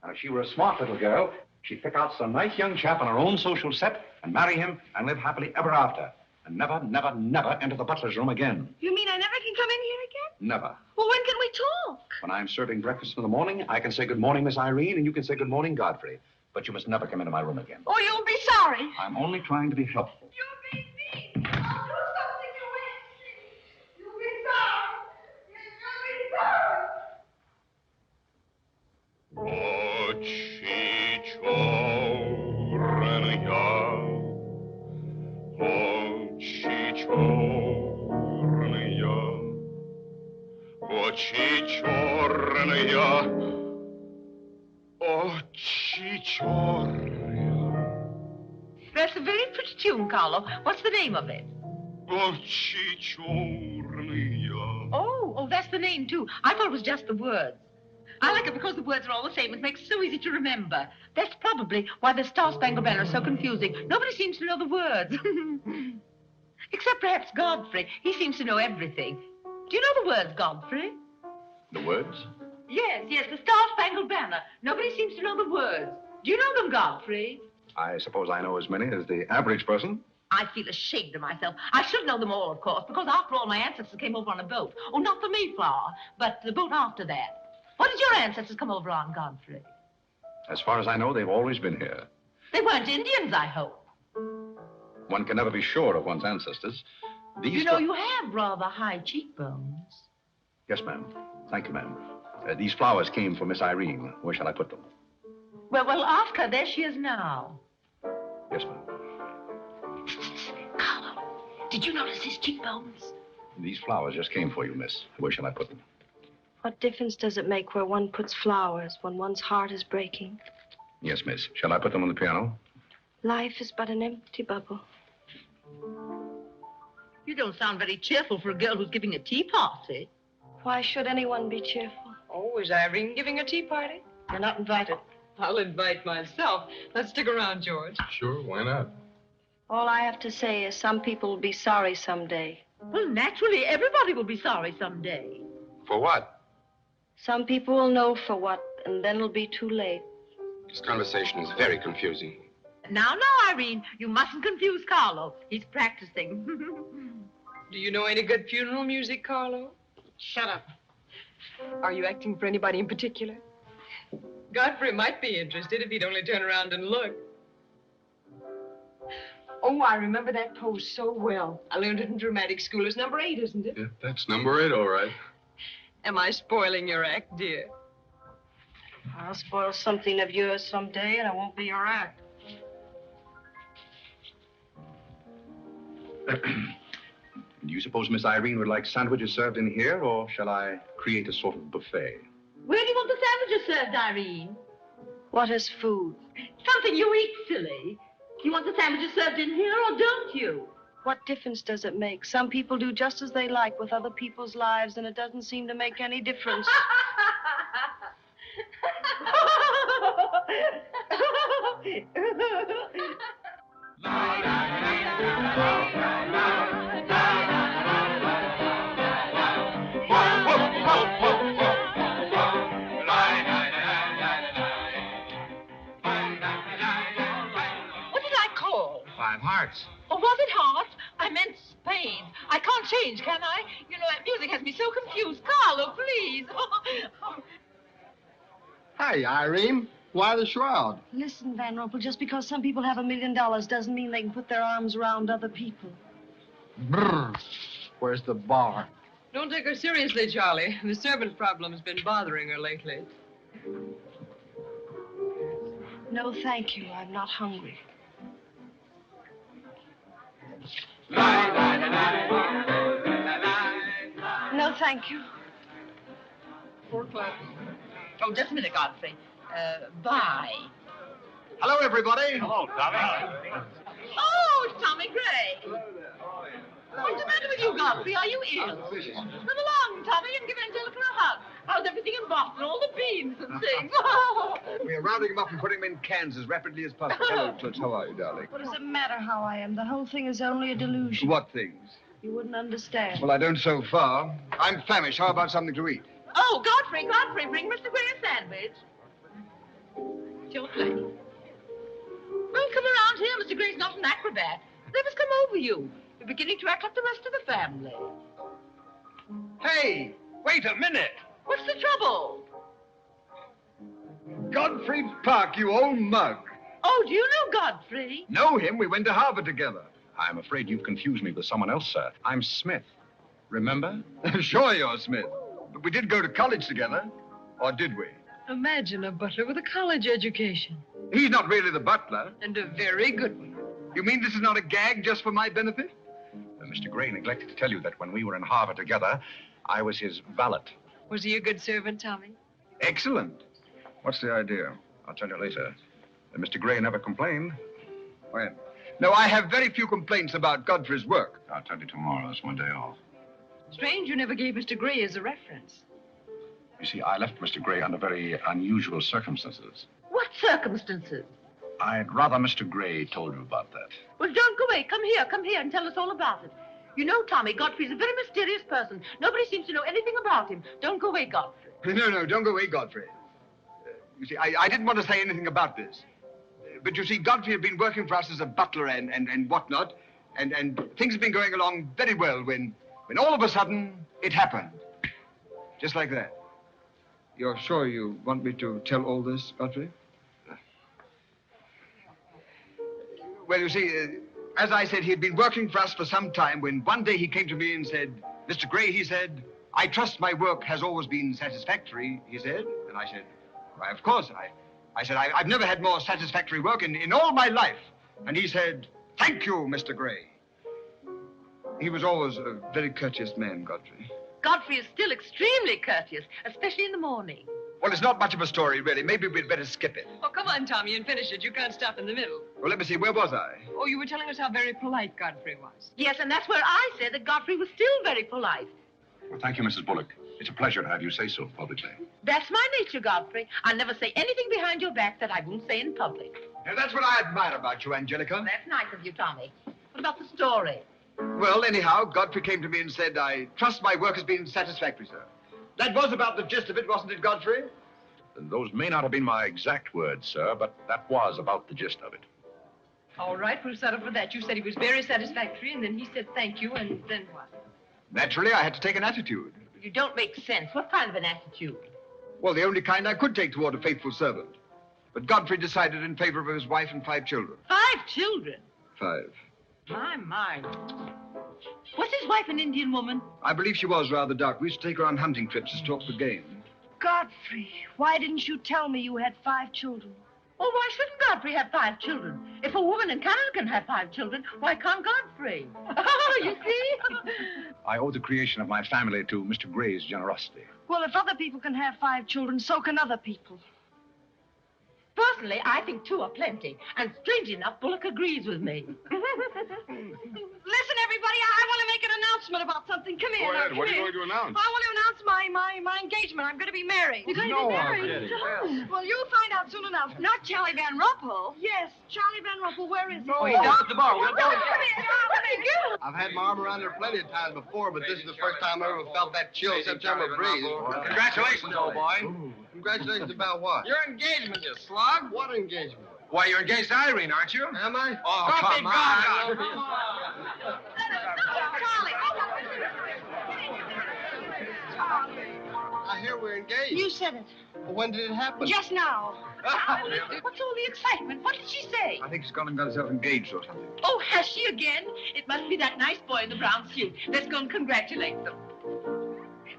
Now, if she were a smart little girl, she'd pick out some nice young chap on her own social set and marry him and live happily ever after. And never, never, never enter the butler's room again. You mean I never can come in here again? Never. Well, when can we talk? When I'm serving breakfast in the morning, I can say good morning, Miss Irene, and you can say good morning, Godfrey. But you must never come into my room again. Oh, you'll be sorry. I'm only trying to be helpful. You'll be mean. I'll do something you wish. You'll be sorry. That's a very pretty tune, Carlo. What's the name of it? Oh, that's the name, too. I thought it was just the words. I like it because the words are all the same. It makes it so easy to remember. That's probably why the Star Spangled Banner is so confusing. Nobody seems to know the words. Except perhaps Godfrey. He seems to know everything. Do you know the words, Godfrey? The words? Yes, the Star Spangled Banner. Nobody seems to know the words. Do you know them, Godfrey? I suppose I know as many as the average person. I feel ashamed of myself. I should know them all, of course, because after all, my ancestors came over on a boat. Oh, not the Mayflower, but the boat after that. What did your ancestors come over on, Godfrey? As far as I know, they've always been here. They weren't Indians, I hope. One can never be sure of one's ancestors. You know, you have rather high cheekbones. Yes, ma'am. Thank you, ma'am. These flowers came for Miss Irene. Where shall I put them? Well, ask her. There she is now. Yes, ma'am. Carlo, did you notice his cheekbones? These flowers just came for you, miss. Where shall I put them? What difference does it make where one puts flowers when one's heart is breaking? Yes, miss. Shall I put them on the piano? Life is but an empty bubble. You don't sound very cheerful for a girl who's giving a tea party. Why should anyone be cheerful? Oh, is Irene giving a tea party? You're not invited. I'll invite myself. Let's stick around, George. Sure, why not? All I have to say is some people will be sorry someday. Well, naturally, everybody will be sorry someday. For what? Some people will know for what, and then it'll be too late. This conversation is very confusing. Now, Irene, you mustn't confuse Carlo. He's practicing. Do you know any good funeral music, Carlo? Shut up. Are you acting for anybody in particular? Godfrey might be interested if he'd only turn around and look. Oh, I remember that pose so well. I learned it in dramatic school. It's number 8, isn't it? Yeah, that's number 8, all right. Am I spoiling your act, dear? I'll spoil something of yours someday, and it won't be your act. Do you suppose Miss Irene would like sandwiches served in here, or shall I create a sort of buffet? Where do you want the sandwiches served, Irene? What is food? Something you eat, silly. Do you want the sandwiches served in here or don't you? What difference does it make? Some people do just as they like with other people's lives, and it doesn't seem to make any difference. What did I call? 5 hearts. Oh, was it hot? I meant Spain. I can't change, can I? You know, that music has me so confused. Carlo, please. Hey, Irene. Why the shroud? Listen, Van Rumpel, just because some people have $1 million doesn't mean they can put their arms around other people. Brr. Where's the bar? Don't take her seriously, Charlie. The servant problem's been bothering her lately. No, thank you. I'm not hungry. No, thank you. 4 o'clock. Oh, just a minute, Godfrey. Bye. Hello, everybody. Hello, Tommy. Oh, it's Tommy Gray. What's the matter with you, Godfrey? Are you ill? Come along, Tommy, and give Angelica a hug. How's everything in Boston? All the beans and things. We're rounding them up and putting them in cans as rapidly as possible. Hello, Toots. How are you, darling? What does it matter how I am? The whole thing is only a delusion. What things? You wouldn't understand. Well, I don't so far. I'm famished. How about something to eat? Oh, Godfrey, bring Mr. Gray a sandwich. Your plate. Well, come around here. Mr. Gray's not an acrobat. Let us come over you. You're beginning to act like the rest of the family. Hey, wait a minute. What's the trouble? Godfrey Park, you old mug. Oh, do you know Godfrey? Know him? We went to Harvard together. I'm afraid you've confused me with someone else, sir. I'm Smith. Remember? Sure you're Smith. But we did go to college together. Or did we? Imagine a butler with a college education. He's not really the butler. And a very good one. You mean this is not a gag just for my benefit? Mr. Gray neglected to tell you that when we were in Harvard together, I was his valet. Was he a good servant, Tommy? Excellent. What's the idea? I'll tell you later. Mr. Gray never complained. When? No, I have very few complaints about Godfrey's work. I'll tell you tomorrow. That's one day off. Strange you never gave Mr. Gray as a reference. You see, I left Mr. Gray under very unusual circumstances. What circumstances? I'd rather Mr. Gray told you about that. Well, don't go away. Come here and tell us all about it. You know, Tommy, Godfrey's a very mysterious person. Nobody seems to know anything about him. Don't go away, Godfrey. No, don't go away, Godfrey. You see, I didn't want to say anything about this. But you see, Godfrey had been working for us as a butler and whatnot, and things have been going along very well when all of a sudden it happened. Just like that. You're sure you want me to tell all this, Godfrey? Well, you see, as I said, he had been working for us for some time when one day he came to me and said, Mr. Gray, he said, I trust my work has always been satisfactory, he said. And I said, why, of course. I said, I've never had more satisfactory work in all my life. And he said, thank you, Mr. Gray. He was always a very courteous man, Godfrey. Godfrey is still extremely courteous, especially in the morning. Well, it's not much of a story, really. Maybe we'd better skip it. Oh, come on, Tommy, and finish it. You can't stop in the middle. Well, let me see. Where was I? Oh, you were telling us how very polite Godfrey was. Yes, and that's where I said that Godfrey was still very polite. Well, thank you, Mrs. Bullock. It's a pleasure to have you say so publicly. That's my nature, Godfrey. I'll never say anything behind your back that I won't say in public. Now, that's what I admire about you, Angelica. That's nice of you, Tommy. What about the story? Well, anyhow, Godfrey came to me and said, I trust my work has been satisfactory, sir. That was about the gist of it, wasn't it, Godfrey? Those may not have been my exact words, sir, but that was about the gist of it. All right, we'll settle for that. You said he was very satisfactory, and then he said thank you, and then what? Naturally, I had to take an attitude. You don't make sense. What kind of an attitude? Well, the only kind I could take toward a faithful servant. But Godfrey decided in favor of his wife and 5 children. 5 children? 5. My. Was his wife an Indian woman? I believe she was rather dark. We used to take her on hunting trips to stalk the game. Godfrey, why didn't you tell me you had 5 children? Oh, why shouldn't Godfrey have 5 children? If a woman in Canada can have 5 children, why can't Godfrey? You see? I owe the creation of my family to Mr. Gray's generosity. Well, if other people can have 5 children, so can other people. Personally, I think 2 are plenty. And strangely enough, Bullock agrees with me. Listen, everybody, I want to make an announcement about something. Come here. Go ahead. Now, What are come you here. going to announce? I want to announce my engagement. I'm going to be married. You're going to be married? Well, you'll find out soon enough. Not Charlie Van Rumpel. Yes, Charlie Van Rumpel. Where is he? Oh, he's down at the bar. Come here. I've had my arm around there plenty of times before, but this is the first time I ever felt that chill September breeze. Congratulations, old boy. Congratulations about what? Your engagement, you slug. What engagement? Why, you're engaged to Irene, aren't you? Am I? Oh, come on. I hear we're engaged. You said it. Well, when did it happen? Just now. What's all the excitement? What did she say? I think she's gone and got herself engaged or something. Oh, has she again? It must be that nice boy in the brown suit. Let's go and congratulate them.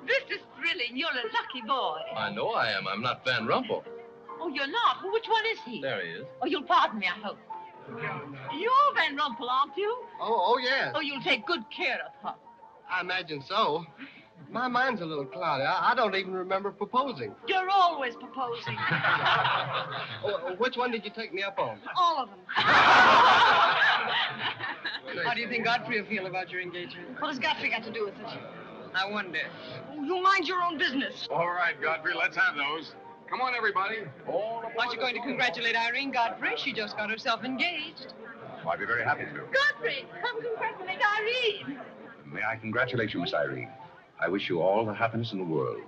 This is thrilling. You're a lucky boy. I know I am. I'm not Van Rumpel. Oh, you're not? Well, which one is he? There he is. Oh, you'll pardon me, I hope. You're Van Rumpel, aren't you? Oh, yes. Oh, you'll take good care of her. I imagine so. My mind's a little cloudy. I don't even remember proposing. You're always proposing. Oh, which one did you take me up on? All of them. How do you think Godfrey will feel about your engagement? What has Godfrey got to do with it? I wonder. Oh, you mind your own business. All right, Godfrey, let's have those. Come on, everybody. Aren't you going to congratulate Irene, Godfrey? She just got herself engaged. I'd be very happy to. Godfrey, come congratulate Irene. May I congratulate you, Miss Irene. I wish you all the happiness in the world.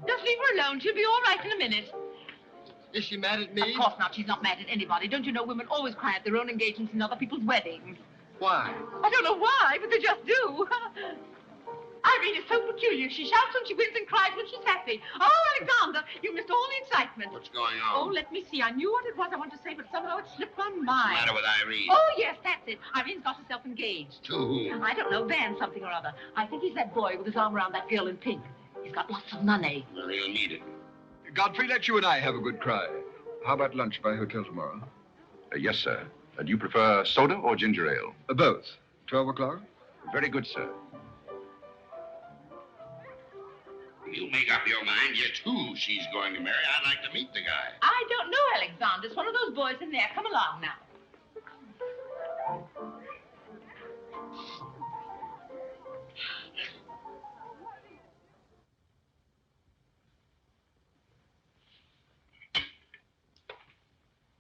Just leave her alone. She'll be all right in a minute. Is she mad at me? Of course not. She's not mad at anybody. Don't you know women always cry at their own engagements and other people's weddings? Why? I don't know why, but they just do. Irene is so peculiar. She shouts when she wins and cries when she's happy. Oh, Alexander, you missed all the excitement. What's going Oh, on? let me see. I knew what it was I wanted to say, but somehow it slipped my What's mind. the matter with Irene? Oh, yes, that's it. Irene's got herself engaged. To whom? I don't know, Van something or other. I think he's that boy with his arm around that girl in pink. He's got lots of money. Well, he'll need it. Godfrey, let you and I have a good cry. How about lunch by hotel tomorrow? Yes, sir. Do you prefer soda or ginger ale? Both. 12 o'clock? Very good, sir. You make up your mind just who she's going to marry. I'd like to meet the guy. I don't know, Alexander. It's one of those boys in there. Come along now.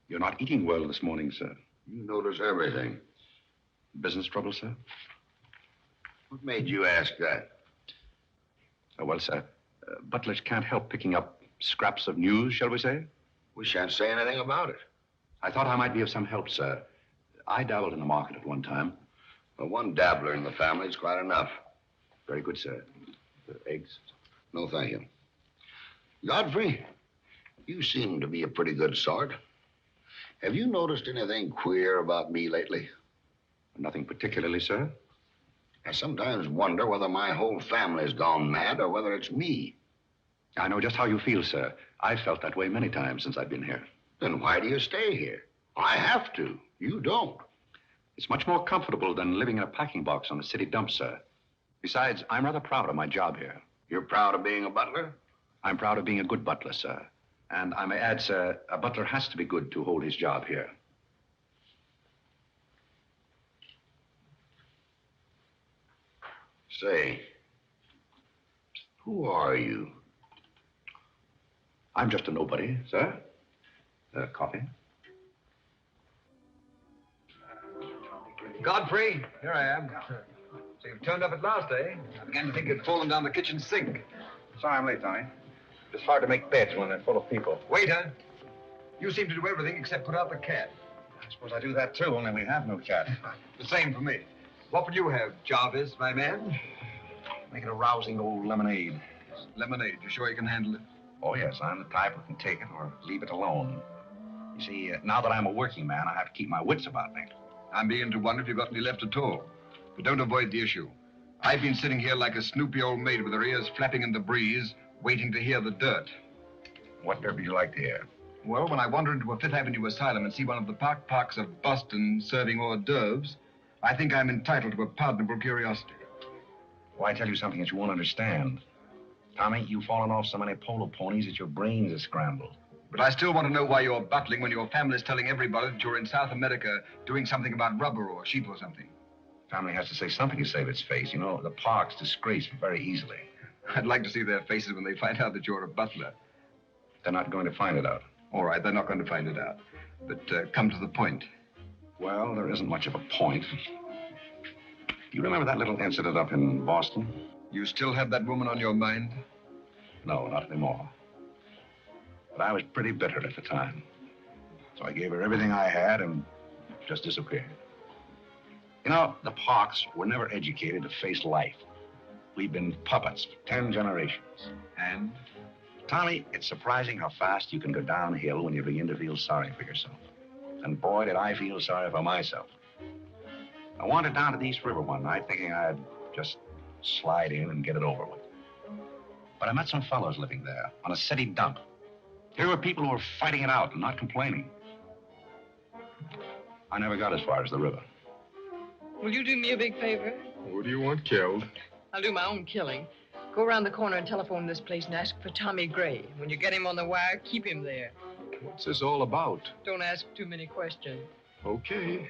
You're not eating well this morning, sir. You notice everything. Business trouble, sir? What made you ask that? Well, sir, butlers can't help picking up scraps of news, shall we say? We shan't say anything about it. I thought I might be of some help, sir. I dabbled in the market at one time. Well, one dabbler in the family is quite enough. Very good, sir. Eggs? No, thank you. Godfrey, you seem to be a pretty good sort. Have you noticed anything queer about me lately? Nothing particularly, sir. I sometimes wonder whether my whole family's gone mad or whether it's me. I know just how you feel, sir. I've felt that way many times since I've been here. Then why do you stay here? I have to. You don't. It's much more comfortable than living in a packing box on a city dump, sir. Besides, I'm rather proud of my job here. You're proud of being a butler? I'm proud of being a good butler, sir. And I may add, sir, a butler has to be good to hold his job here. Say, who are you? I'm just a nobody, sir. Coffee? Godfrey, here I am. So you've turned up at last, eh? I began to think you'd fallen down the kitchen sink. Sorry I'm late, Tommy. It's hard to make beds when they're full of people. Waiter, you seem to do everything except put out the cat. I suppose I do that, too, only we have no cat. The same for me. What would you have, Jarvis, my man? Make it a rousing old lemonade. Lemonade. You sure you can handle it? Oh, yes. I'm the type who can take it or leave it alone. You see, now that I'm a working man, I have to keep my wits about me. I'm beginning to wonder if you've got any left at all. But don't avoid the issue. I've been sitting here like a snoopy old maid with her ears flapping in the breeze, waiting to hear the dirt. What dirt would you like to hear? Well, when I wander into a Fifth Avenue asylum and see one of the parks of Boston serving hors d'oeuvres, I think I'm entitled to a pardonable curiosity. Well, I tell you something that you won't understand. Tommy, you've fallen off so many polo ponies that your brains are scrambled. But I still want to know why you're butling when your family's telling everybody that you're in South America doing something about rubber or sheep or something. Family has to say something to save its face. You know, the park's disgraced very easily. I'd like to see their faces when they find out that you're a butler. They're not going to find it out. All right, they're not going to find it out. But come to the point. Well, there isn't much of a point. You remember that little incident up in Boston? You still have that woman on your mind? No, not anymore. But I was pretty bitter at the time. So I gave her everything I had and just disappeared. You know, the Parks were never educated to face life. We've been puppets for 10 generations. And? Tommy, it's surprising how fast you can go downhill when you begin to feel sorry for yourself. And boy, did I feel sorry for myself. I wandered down to the East River one night thinking I'd just slide in and get it over with. But I met some fellows living there on a city dump. Here were people who were fighting it out and not complaining. I never got as far as the river. Will you do me a big favor? What do you want killed? I'll do my own killing. Go around the corner and telephone this place and ask for Tommy Gray. When you get him on the wire, keep him there. What's this all about? Don't ask too many questions. Okay.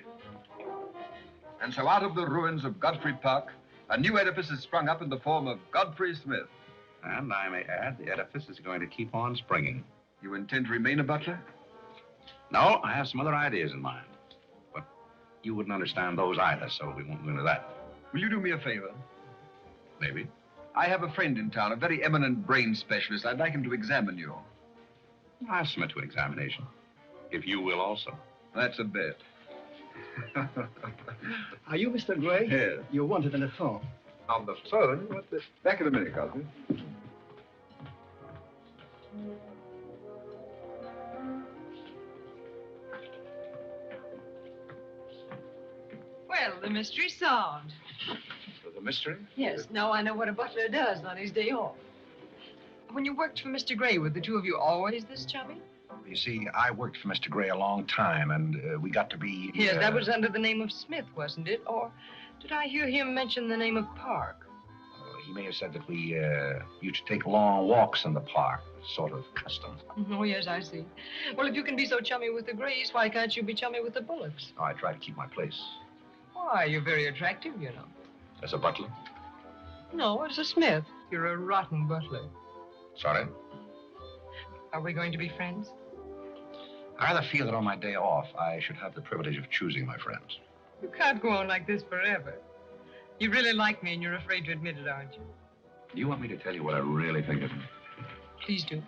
And so out of the ruins of Godfrey Park, a new edifice has sprung up in the form of Godfrey Smith. And I may add, the edifice is going to keep on springing. You intend to remain a butler? No, I have some other ideas in mind. But you wouldn't understand those either, so we won't go into that. Will you do me a favor? Maybe. I have a friend in town, a very eminent brain specialist. I'd like him to examine you. I'll submit to an examination. If you will also. That's a bet. Are you Mr. Gray? Yes. You're wanted on the phone. On the phone? What the... Back in a minute, Godfrey. Well, the mystery's solved. The mystery? Yes, now I know what a butler does on his day off. When you worked for Mr. Gray, were the two of you always this chummy? You see, I worked for Mr. Gray a long time, and we got to be... Yes, that was under the name of Smith, wasn't it? Or did I hear him mention the name of Park? He may have said that we used to take long walks in the park, sort of custom. Oh, yes, I see. Well, if you can be so chummy with the Grays, why can't you be chummy with the Bullocks? Oh, I try to keep my place. Why, you're very attractive, you know. As a butler? No, as a Smith. You're a rotten butler. Sorry? Are we going to be friends? I rather feel that on my day off, I should have the privilege of choosing my friends. You can't go on like this forever. You really like me and you're afraid to admit it, aren't you? Do you want me to tell you what I really think of him? Please do.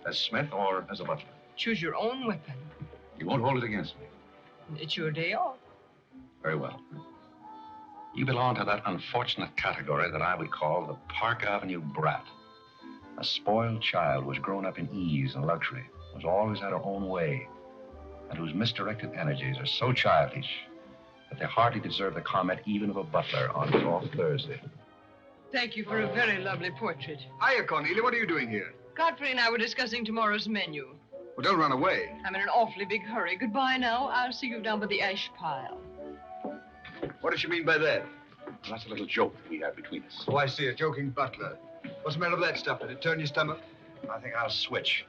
As Smith or as a butler? Choose your own weapon. You won't hold it against me. It's your day off. Very well. You belong to that unfortunate category that I would call the Park Avenue brat. A spoiled child who has grown up in ease and luxury, who's always had her own way, and whose misdirected energies are so childish that they hardly deserve the comment even of a butler on his off Thursday. Thank you for a very lovely portrait. Hiya, Cornelia. What are you doing here? Godfrey and I were discussing tomorrow's menu. Well, don't run away. I'm in an awfully big hurry. Goodbye now. I'll see you down by the ash pile. What does she mean by that? That's a little joke we have between us. Oh, I see. A joking butler. What's the matter with that stuff? Did it turn your stomach? I think I'll switch.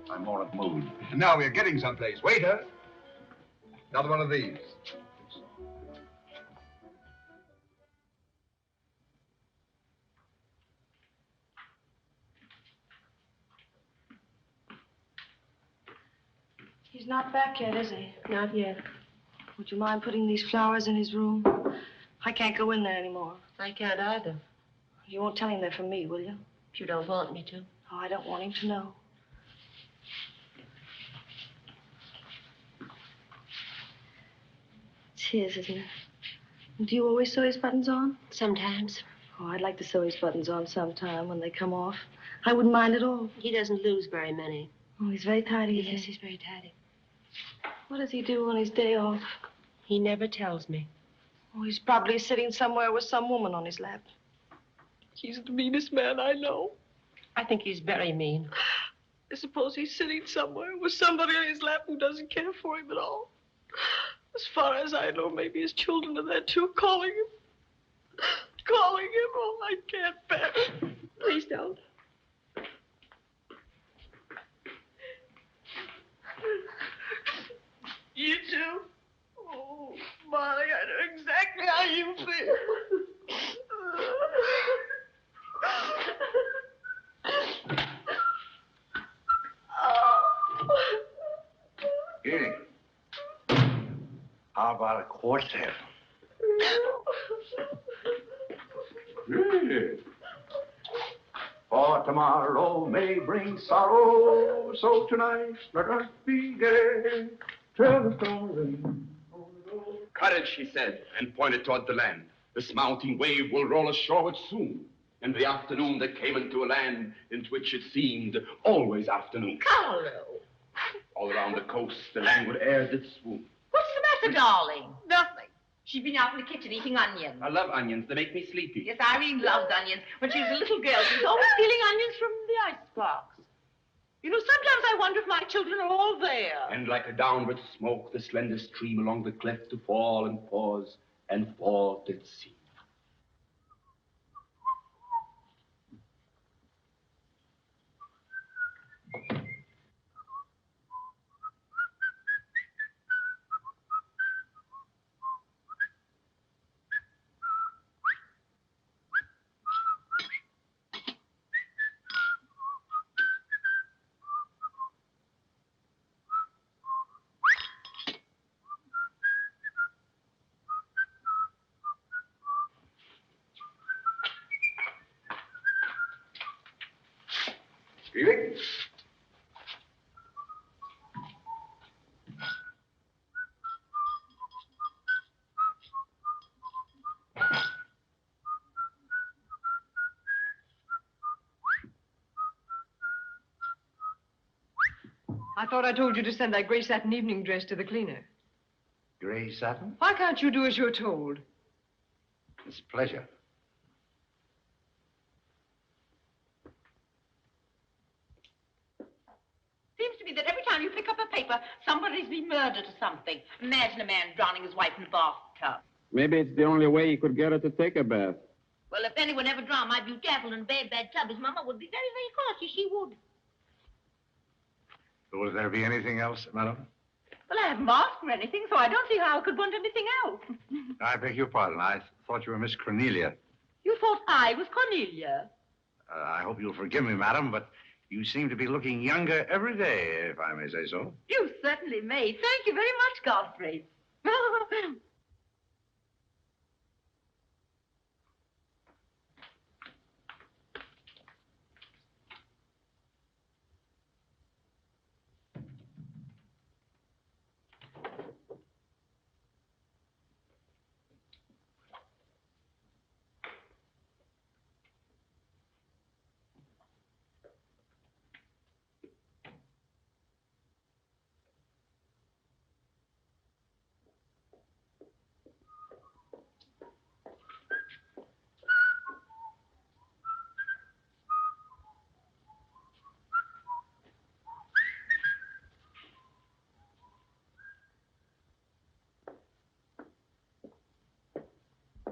I'm more in the mood. And now we're getting someplace. Waiter. Another one of these. He's not back yet, is he? Not yet. Would you mind putting these flowers in his room? I can't go in there anymore. I can't either. You won't tell him they're from me, will you? If you don't want me to. Oh, I don't want him to know. It's his, isn't it? Do you always sew his buttons on? Sometimes. Oh, I'd like to sew his buttons on sometime when they come off. I wouldn't mind at all. He doesn't lose very many. Oh, he's very tidy. Yes, he's very tidy. What does he do on his day off? He never tells me. Oh, he's probably sitting somewhere with some woman on his lap. He's the meanest man I know. I think he's very mean. I suppose he's sitting somewhere with somebody on his lap who doesn't care for him at all. As far as I know, maybe his children are there too, calling him. Calling him. Oh, I can't bear it. Please don't. You too? Oh, Molly, I know exactly how you feel. Here. How about a quartet? Good. For tomorrow may bring sorrow, so tonight let us be gay. Tell the story. Courage, she said, and pointed toward the land. This mounting wave will roll us shoreward soon. In the afternoon, they came into a land into which it seemed always afternoon. Carole. All around the coast, the languid air did swoon. What's the matter, darling? Nothing. She's been out in the kitchen eating onions. I love onions. They make me sleepy. Yes, Irene loved onions. When she was a little girl, she was always stealing onions from the icebox. You know, sometimes I wonder if my children are all there. And like a downward smoke, the slender stream along the cleft to fall and pause and fall did seem. Screaming? I thought I told you to send that gray satin evening dress to the cleaner. Gray satin? Why can't you do as you're told? It's a pleasure. Seems to me that every time you pick up a paper, somebody's been murdered or something. Imagine a man drowning his wife in the bathtub. Maybe it's the only way he could get her to take a bath. Well, if anyone ever drowned my beautiful in a bad tub, his mama would be very, very cautious. She would. Will there be anything else, madam? Well, I haven't asked for anything, so I don't see how I could want anything else. I beg your pardon. I thought you were Miss Cornelia. You thought I was Cornelia? I hope you'll forgive me, madam, but you seem to be looking younger every day, if I may say so. You certainly may. Thank you very much, Godfrey.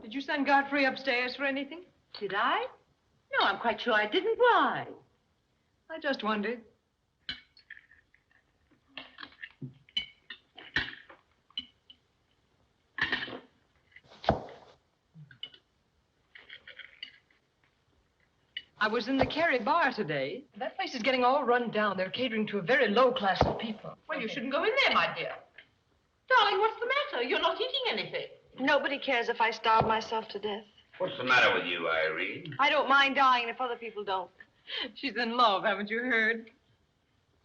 Did you send Godfrey upstairs for anything? Did I? No, I'm quite sure I didn't. Why? I just wondered. I was in the Carey bar today. That place is getting all run down. They're catering to a very low class of people. Well, you shouldn't go in there, my dear. Darling, what's the matter? You're not eating anything. Nobody cares if I starve myself to death. What's the matter with you, Irene? I don't mind dying if other people don't. She's in love, haven't you heard?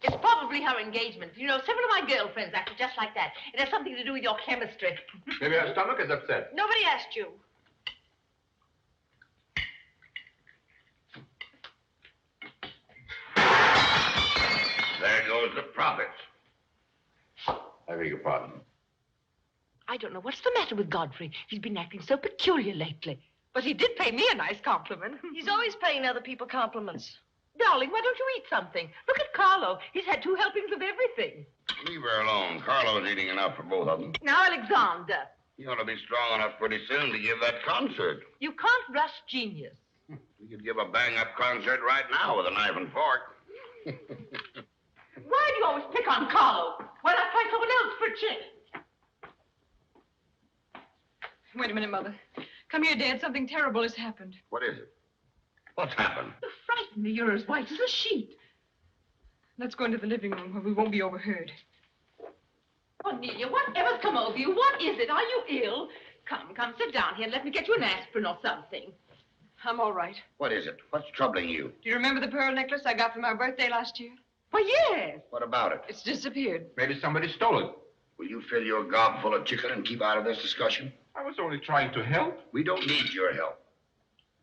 It's probably her engagement. You know, several of my girlfriends acted just like that. It has something to do with your chemistry. Maybe her stomach is upset. Nobody asked you. There goes the profits. I beg your pardon. I don't know what's the matter with Godfrey. He's been acting so peculiar lately. But he did pay me a nice compliment. He's always paying other people compliments. Darling, why don't you eat something? Look at Carlo. He's had 2 helpings of everything. Leave her alone. Carlo's eating enough for both of them. Now, Alexander, You ought to be strong enough pretty soon to give that concert. you can't rush genius. We could give a bang-up concert right now with a knife and fork. Why do you always pick on Carlo? Why not try someone else for a change? Wait a minute, Mother. Come here, Dad. Something terrible has happened. What is it? What's happened? You frighten me. You're as white as a sheet. Let's go into the living room where we won't be overheard. Cornelia, whatever's come over you? What is it? Are you ill? Come, sit down here and let me get you an aspirin or something. I'm all right. What is it? What's troubling you? Do you remember the pearl necklace I got for my birthday last year? Why, yes. What about it? It's disappeared. Maybe somebody stole it. Will you fill your gob full of chicken and keep out of this discussion? I was only trying to help. We don't need your help.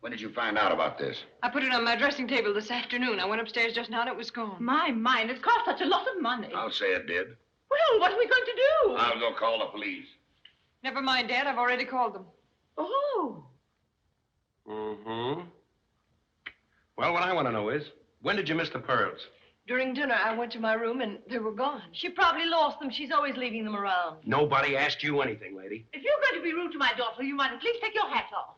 When did you find out about this? I put it on my dressing table this afternoon. I went upstairs just now and it was gone. My mind, it's cost such a lot of money. I'll say it did. Well, what are we going to do? I'll go call the police. Never mind, Dad. I've already called them. Oh. Mm-hmm. Well, what I want to know is, when did you miss the pearls? During dinner, I went to my room and they were gone. She probably lost them. She's always leaving them around. Nobody asked you anything, lady. If you're going to be rude to my daughter, you might at least take your hat off.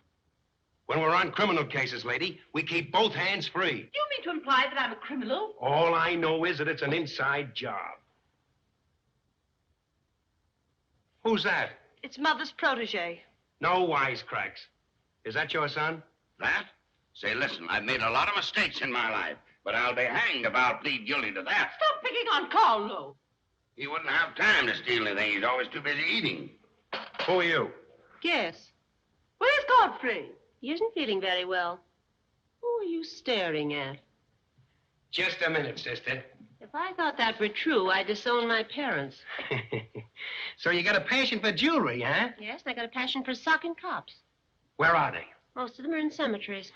When we're on criminal cases, lady, we keep both hands free. Do you mean to imply that I'm a criminal? All I know is that it's an inside job. Who's that? It's Mother's protege. No wisecracks. Is that your son? That? Say, listen, I've made a lot of mistakes in my life, but I'll be hanged if I'll plead guilty to that. Stop picking on Carlo. He wouldn't have time to steal anything. He's always too busy eating. Who are you? Yes. Where's Godfrey? He isn't feeling very well. Who are you staring at? Just a minute, sister. If I thought that were true, I'd disown my parents. So you got a passion for jewelry, huh? Yes, and I got a passion for socking cops. Where are they? Most of them are in cemeteries.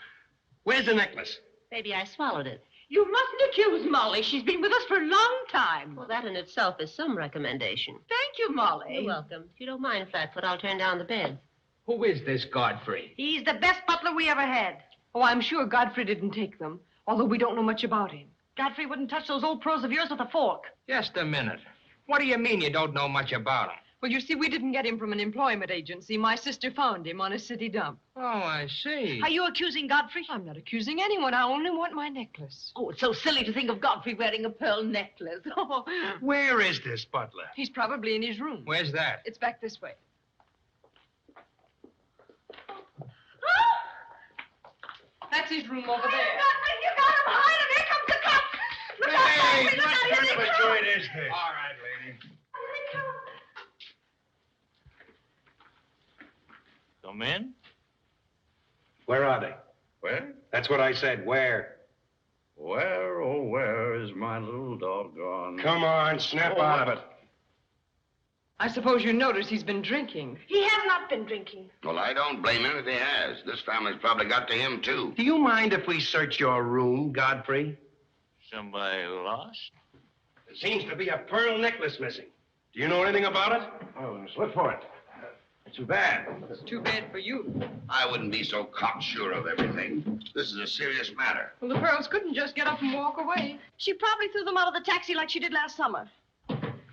Where's the necklace? Maybe I swallowed it. You mustn't accuse Molly. She's been with us for a long time. Well, that in itself is some recommendation. Thank you, Molly. You're welcome. If you don't mind, Flatfoot, I'll turn down the bed. Who is this Godfrey? He's the best butler we ever had. Oh, I'm sure Godfrey didn't take them, although we don't know much about him. Godfrey wouldn't touch those old pearls of yours with a fork. Just a minute. What do you mean you don't know much about him? Well, you see, we didn't get him from an employment agency. My sister found him on a city dump. Oh, I see. Are you accusing Godfrey? I'm not accusing anyone. I only want my necklace. Oh, it's so silly to think of Godfrey wearing a pearl necklace. Oh. Where is this butler? He's probably in his room. Where's that? It's back this way. That's his room over there. You got him! Hide him! Here comes the cops! Look out, Hey, Godfrey! Look what out! kind Here of they a come! joint is this? All right, lady. Here they come. Come in. Where are they? Where? That's what I said. Where? Where, oh, where is my little doggone? Come on, snap Oh, out of it. I suppose you noticed he's been drinking. He has not been drinking. Well, I don't blame him if he has. This family's probably got to him, too. Do you mind if we search your room, Godfrey? Somebody lost? There seems to be a pearl necklace missing. Do you know anything about it? Oh, let's look for it. Too bad. It's too bad for you. I wouldn't be so cocksure of everything. This is a serious matter. Well, the pearls couldn't just get up and walk away. She probably threw them out of the taxi like she did last summer.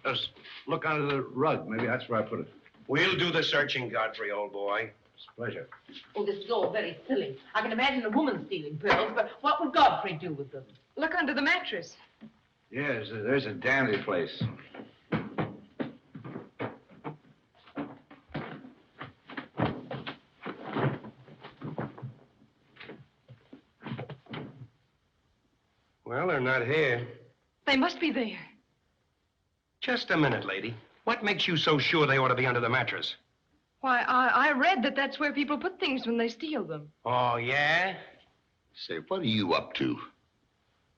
Just look under the rug. Maybe that's where I put it. We'll do the searching, Godfrey, old boy. It's a pleasure. Oh, this is all very silly. I can imagine a woman stealing pearls, but what would Godfrey do with them? Look under the mattress. Yes, there's a dandy place. Well, they're not here. They must be there. Just a minute, lady. What makes you so sure they ought to be under the mattress? Why, I read that that's where people put things when they steal them. Oh, yeah? Say, what are you up to?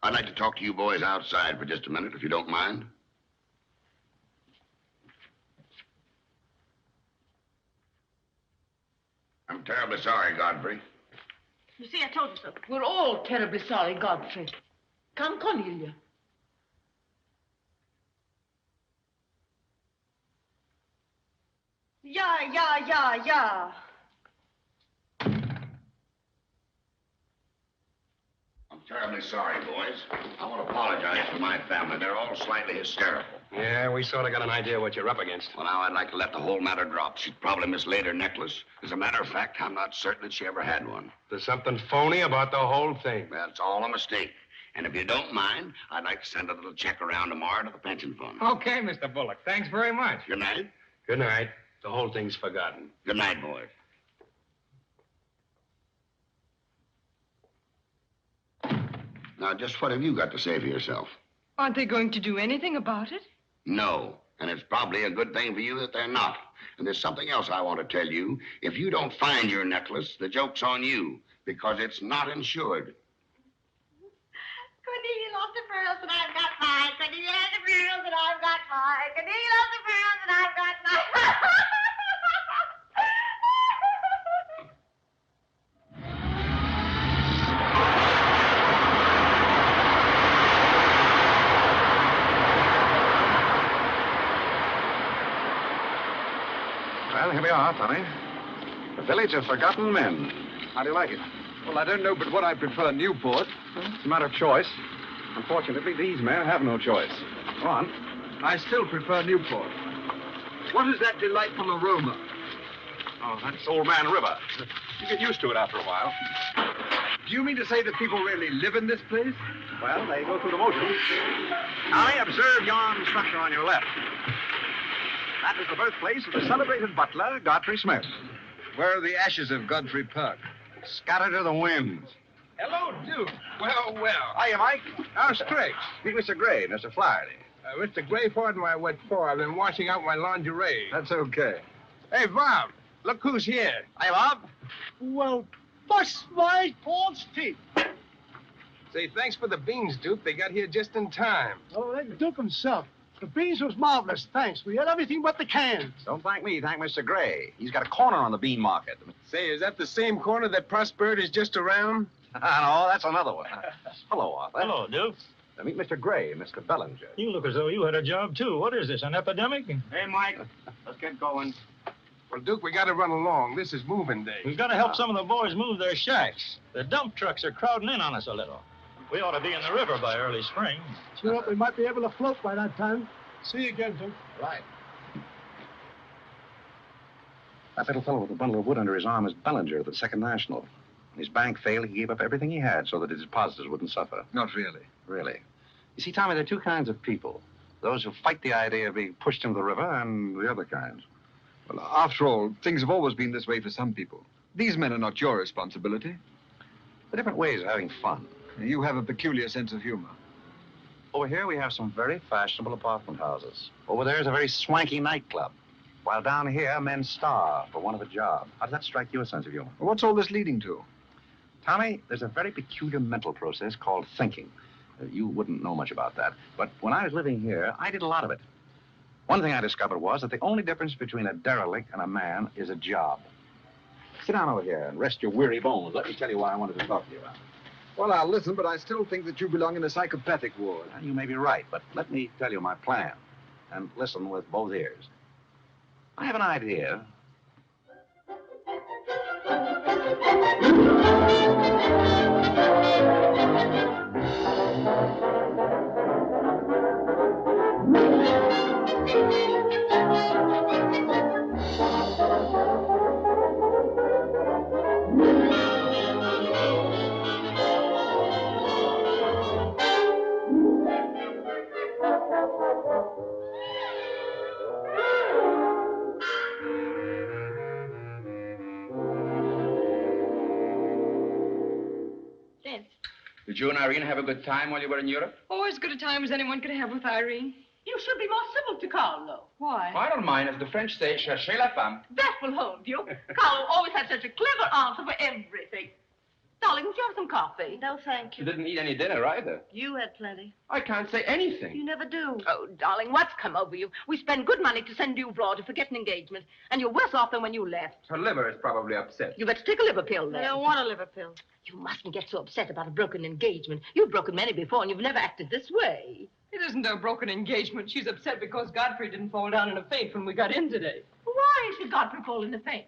I'd like to talk to you boys outside for just a minute, if you don't mind. I'm terribly sorry, Godfrey. You see, I told you so. We're all terribly sorry, Godfrey. Come, Cornelia. Yeah. I'm terribly sorry, boys. I want to apologize to my family. They're all slightly hysterical. Yeah, we sort of got an idea what you're up against. Well, now I'd like to let the whole matter drop. She probably mislaid her necklace. As a matter of fact, I'm not certain that she ever had one. There's something phony about the whole thing. That's all a mistake. And if you don't mind, I'd like to send a little check around tomorrow to the pension fund. Okay, Mr. Bullock. Thanks very much. Good night. Good night. The whole thing's forgotten. Good night, boys. Now, just what have you got to say for yourself? Aren't they going to do anything about it? No. And it's probably a good thing for you that they're not. And there's something else I want to tell you. If you don't find your necklace, the joke's on you, because it's not insured. Cornelia lost the pearls and I've got mine. Cornelia lost the pearls and I've got mine. Cornelia lost the pearls and I've got mine. Well, here we are, Tommy. The Village of Forgotten Men. How do you like it? Well, I don't know but what I prefer Newport. It's a matter of choice. Unfortunately, these men have no choice. Go on. I still prefer Newport. What is that delightful aroma? Oh, that's Old Man River. You get used to it after a while. Do you mean to say that people really live in this place? Well, they go through the motions. Tommy, observe yon structure on your left. That is the birthplace of the celebrated butler, Godfrey Smith. Where are the ashes of Godfrey Park? Scattered to the winds. Hello, Duke. Well. Hiya, Mike. How's tricks? Meet Mr. Gray, Mr. Flaherty. Mr. Gray, pardon my wet paw. I've been washing out my lingerie. That's okay. Hey, Bob, look who's here. Hiya, Bob. Well, bust my Paul's teeth. Say, thanks for the beans, Duke. They got here just in time. Oh, that Duke himself. The beans was marvelous, thanks. We had everything but the cans. Don't thank me. Thank Mr. Gray. He's got a corner on the bean market. Say, is that the same corner that Prosperity is just around? No, that's another one. Hello, Arthur. Hello, Duke. Meet Mr. Gray, Mr. Bellinger. You look as though you had a job, too. What is this, an epidemic? Hey, Mike, let's get going. Well, Duke, we got to run along. This is moving day. We've got to help some of the boys move their shacks. The dump trucks are crowding in on us a little. We ought to be in the river by early spring. Sure hope we might be able to float by that time. See you again, Duke. Right. That little fellow with the bundle of wood under his arm is Bellinger of the Second National. When his bank failed, he gave up everything he had so that his depositors wouldn't suffer. Not really. Really. You see, Tommy, there are two kinds of people. Those who fight the idea of being pushed into the river and the other kinds. Well, after all, things have always been this way for some people. These men are not your responsibility. They're different ways of having fun. You have a peculiar sense of humor. Over here, we have some very fashionable apartment houses. Over there is a very swanky nightclub. While down here, men starve for want of a job. How does that strike you, a sense of humor? Well, what's all this leading to? Tommy, there's a very peculiar mental process called thinking. You wouldn't know much about that. But when I was living here, I did a lot of it. One thing I discovered was that the only difference between a derelict and a man is a job. Sit down over here and rest your weary bones. Let me tell you what I wanted to talk to you about. Well, I'll listen, but I still think that you belong in a psychopathic ward. Well, you may be right, but let me tell you my plan. And listen with both ears. I have an idea. Did you and Irene have a good time while you were in Europe? Oh, as good a time as anyone could have with Irene. You should be more civil to Carlo. Why? I don't mind. As the French say, cherchez la femme. That will hold you. Carlo always had such a clever answer for everything. Darling, would you have some coffee? No, thank You you. didn't eat any dinner either. You had plenty. I can't say anything. You never do. Oh, darling, what's come over you? We spend good money to send you abroad to forget an engagement, and you're worse off than when you left. Her liver is probably upset. You better take a liver pill, I then. don't want a liver pill. You mustn't get so upset about a broken engagement. You've broken many before, and you've never acted this way. It isn't a broken engagement. She's upset because Godfrey didn't fall down in a faint when we got in today. Well, Why should Godfrey fall in the faint?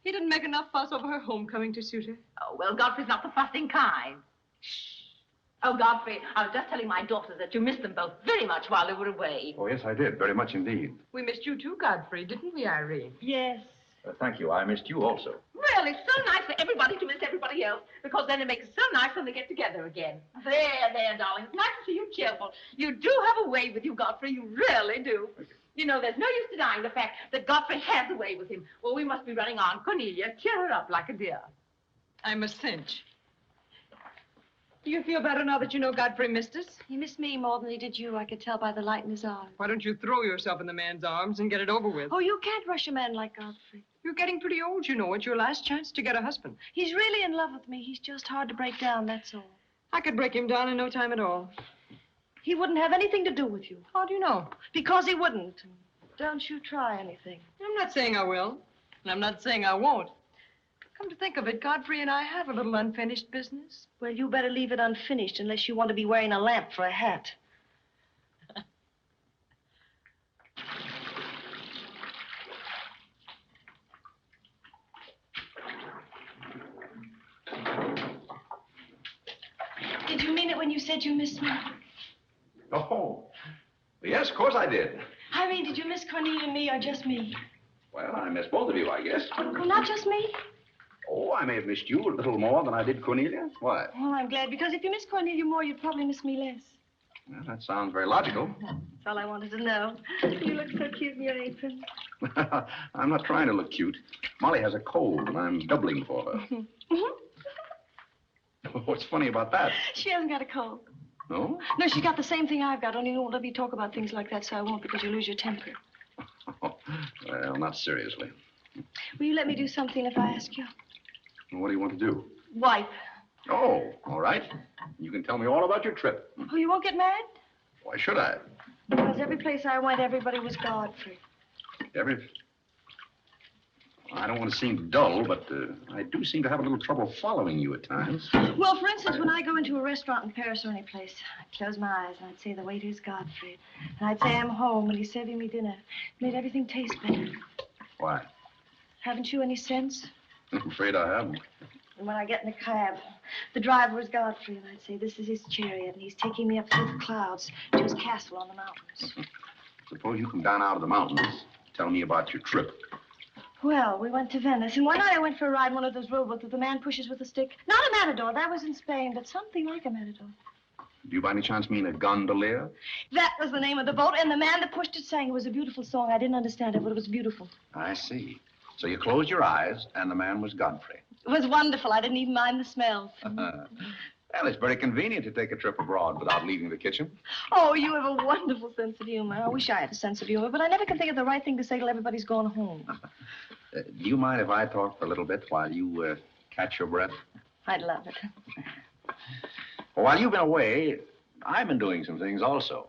He didn't make enough fuss over her homecoming to suit her. Oh, well, Godfrey's not the fussing kind. Oh, Godfrey, I was just telling my daughters that you missed them both very much while they were away. Oh, yes, I did. Very much indeed. We missed you too, Godfrey, didn't we, Irene? Yes. Thank you. I missed you also. Well, it's so nice for everybody to miss everybody else, because then it makes it so nice when they get together again. There, darling. It's nice to see you cheerful. You do have a way with you, Godfrey. You really do. You know, there's no use denying the fact that Godfrey has a way with him. Well, we must be running on. Cornelia, cheer her up like a dear. I'm a cinch. Do you feel better now that you know Godfrey missed us? He missed me more than he did you. I could tell by the light in his eyes. Why don't you throw yourself in the man's arms and get it over with? Oh, you can't rush a man like Godfrey. You're getting pretty old, you know. It's your last chance to get a husband. He's really in love with me. He's just hard to break down, that's all. I could break him down in no time at all. He wouldn't have anything to do with you. How do you know? Because he wouldn't. Don't you try anything. I'm not saying I will, and I'm not saying I won't. Come to think of it, Godfrey and I have a little unfinished business. Well, you better leave it unfinished unless you want to be wearing a lamp for a hat. Did you mean it when you said you missed me? Oh, yes, of course I did. Irene, did you miss Cornelia and me or just me? Well, I missed both of you, I guess. Oh, not just me? Oh, I may have missed you a little more than I did Cornelia. Why? Oh, I'm glad, because if you miss Cornelia more, you'd probably miss me less. Well, that sounds very logical. That's all I wanted to know. You look so cute in your apron. I'm not trying to look cute. Molly has a cold, and I'm doubling for her. What's funny about that? She hasn't got a cold. No? No, she's got the same thing I've got, only you won't let me talk about things like that, so I won't, because you lose your temper. Well, not seriously. Will you let me do something if I ask you? What do you want to do? Wipe. Oh, all right. You can tell me all about your trip. Oh, you won't get mad? Why should I? Because every place I went, everybody was Godfrey. I don't want to seem dull, but I do seem to have a little trouble following you at times. Well, for instance, when I go into a restaurant in Paris or any place, I'd close my eyes and I'd say the waiter's Godfrey. And I'd say I'm home and he's serving me dinner. It made everything taste better. Why? Haven't you any sense? I'm afraid I haven't. And when I get in a cab, the driver was Godfrey, and I'd say, this is his chariot, and he's taking me up through the clouds to his castle on the mountains. Suppose you come down out of the mountains. Tell me about your trip. Well, we went to Venice, and one night I went for a ride in one of those rowboats that the man pushes with a stick. Not a matador, that was in Spain, but something like a matador. Do you by any chance mean a gondolier? That was the name of the boat, and the man that pushed it sang. It was a beautiful song. I didn't understand it, but it was beautiful. I see. So you closed your eyes, and the man was Godfrey. It was wonderful. I didn't even mind the smell. Well, it's very convenient to take a trip abroad without leaving the kitchen. Oh, you have a wonderful sense of humor. I wish I had a sense of humor, but I never can think of the right thing to say till everybody's gone home. Do you mind if I talk for a little bit while you catch your breath? I'd love it. Well, while you've been away, I've been doing some things also.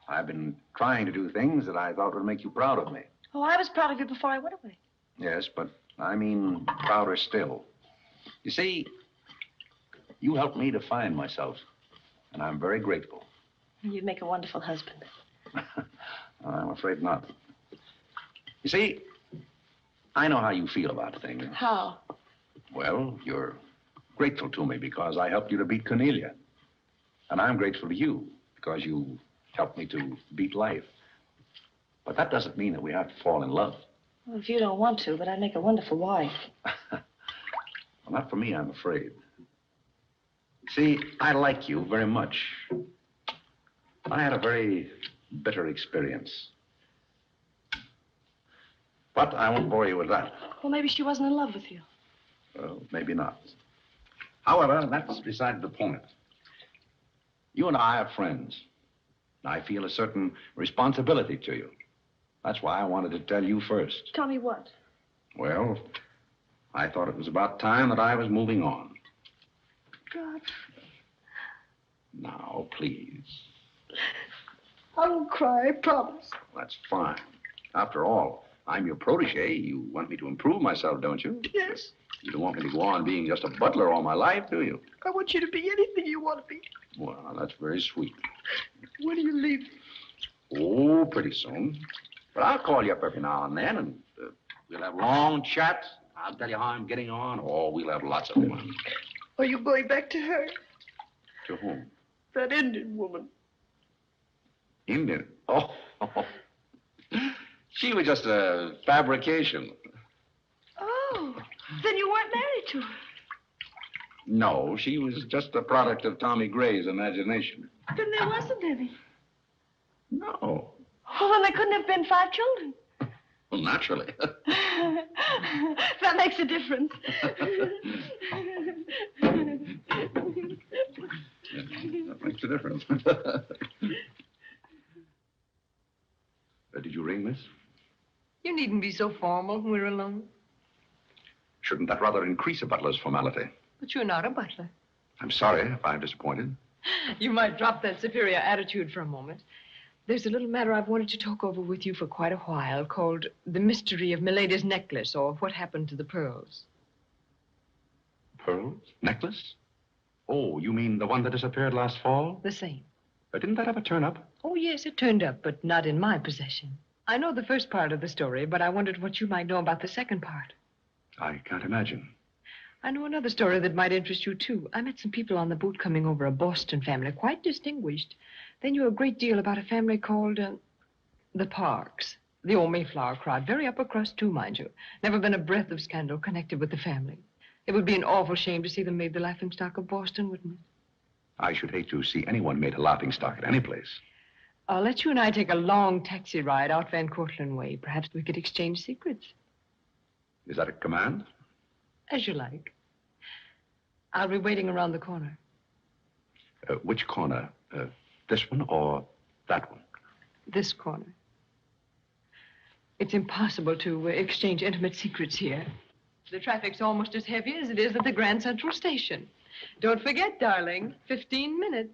I've been trying to do things that I thought would make you proud of me. Oh, I was proud of you before I went away. Yes, but I mean prouder still. You see, you helped me to find myself, and I'm very grateful. You'd make a wonderful husband. I'm afraid not. You see, I know how you feel about things. How? Well, you're grateful to me because I helped you to beat Cornelia. And I'm grateful to you because you helped me to beat life. But that doesn't mean that we have to fall in love. Well, if you don't want to, but I'd make a wonderful wife. Well, not for me, I'm afraid. See, I like you very much. I had a very bitter experience. But I won't bore you with that. Well, maybe she wasn't in love with you. Well, maybe not. However, that's beside the point. You and I are friends. I feel a certain responsibility to you. That's why I wanted to tell you first. Tell me what? Well, I thought it was about time that I was moving on. God. Now, please. I won't cry, I promise. That's fine. After all, I'm your protege. You want me to improve myself, don't you? Yes. You don't want me to go on being just a butler all my life, do you? I want you to be anything you want to be. Well, that's very sweet. When do you leave? Oh, pretty soon. But I'll call you up every now and then, and we'll have long chats. I'll tell you how I'm getting on. Oh, we'll have lots of fun. Are you going back to her? To whom? That Indian woman. Indian? Oh. She was just a fabrication. Oh, then you weren't married to her. No, she was just a product of Tommy Gray's imagination. Then there wasn't any. No. Oh, then there couldn't have been 5 children. Well, naturally. That makes a difference. That makes a difference. Did you ring, miss? You needn't be so formal when we're alone. Shouldn't that rather increase a butler's formality? But you're not a butler. I'm sorry if I'm disappointed. You might drop that superior attitude for a moment. There's a little matter I've wanted to talk over with you for quite a while called The Mystery of Milady's Necklace, or What Happened to the Pearls. Pearls? Necklace? Oh, you mean the one that disappeared last fall? The same. Didn't that ever turn up? Oh, yes, it turned up, but not in my possession. I know the first part of the story, but I wondered what you might know about the second part. I can't imagine. I know another story that might interest you, too. I met some people on the boat coming over, a Boston family, quite distinguished. They knew a great deal about a family called the Parks. The old Mayflower crowd, very upper crust, too, mind you. Never been a breath of scandal connected with the family. It would be an awful shame to see them made the laughingstock of Boston, wouldn't it? I should hate to see anyone made a laughingstock at any place. I'll let you and I take a long taxi ride out Van Cortlandt way. Perhaps we could exchange secrets. Is that a command? As you like. I'll be waiting around the corner. Which corner? This one or that one? This corner. It's impossible to exchange intimate secrets here. The traffic's almost as heavy as it is at the Grand Central Station. Don't forget, darling, 15 minutes.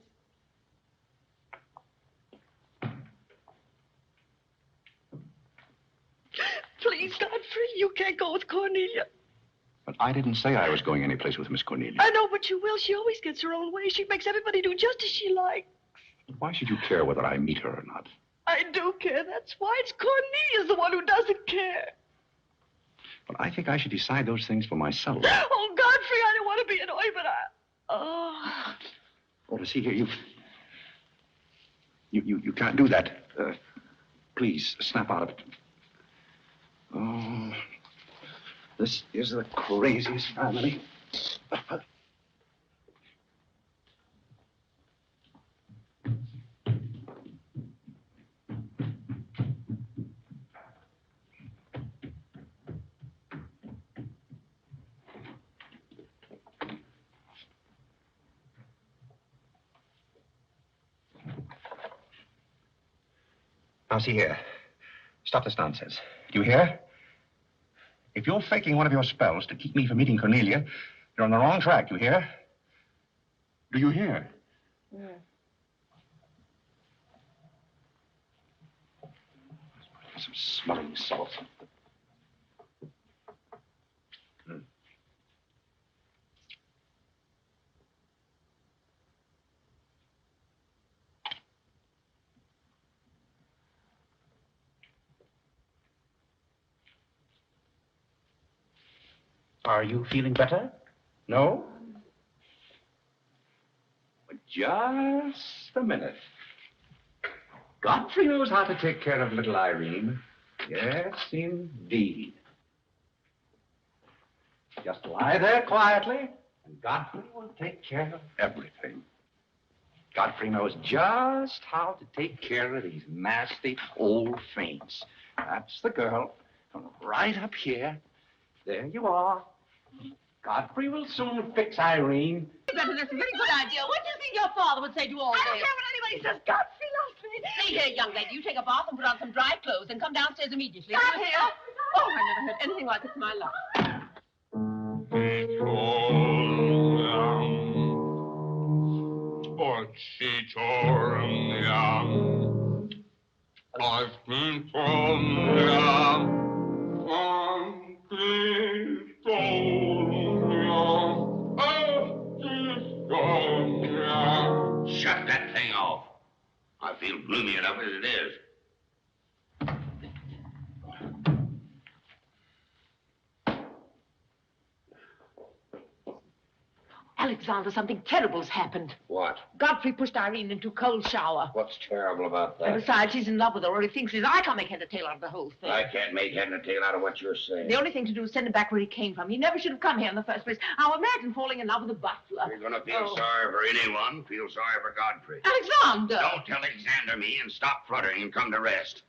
Please, Godfrey, you can't go with Cornelia. But I didn't say I was going anyplace with Miss Cornelia. I know, but you will. She always gets her own way. She makes everybody do just as she likes. Why should you care whether I meet her or not? I do care. That's why. It's Cornelia's the one who doesn't care. But I think I should decide those things for myself. Oh, Godfrey, I don't want to be annoyed, but Oh, to see here, you can't do that. Please, snap out of it. Oh, this is the craziest family. Now, see here. Stop this nonsense. Do you hear? If you're faking one of your spells to keep me from meeting Cornelia, you're on the wrong track, you hear? Do you hear? Yeah. Some smelling salt. Are you feeling better? No? But just a minute. Godfrey knows how to take care of little Irene. Yes, indeed. Just lie there quietly, and Godfrey will take care of everything. Godfrey knows just how to take care of these nasty old faints. That's the girl. Right up here. There you are. Godfrey will soon fix Irene. That's a very good idea. What do you think your father would say to all this? I don't care what anybody says. Godfrey loves me. See here, young lady, you take a bath and put on some dry clothes and come downstairs immediately. Come here. Oh, I never heard anything like it in my life. I've been from Shut that thing off. I feel gloomy enough as it is. Alexander, something terrible's happened. What? Godfrey pushed Irene into a cold shower. What's terrible about that? And besides, he's in love with her, or he thinks he is. I can't make head or tail out of the whole thing. I can't make head and tail out of what you're saying. The only thing to do is send him back where he came from. He never should have come here in the first place. Now imagine falling in love with a butler. You're going to feel sorry for anyone. Feel sorry for Godfrey. Alexander! Don't tell Alexander me and stop fluttering and come to rest.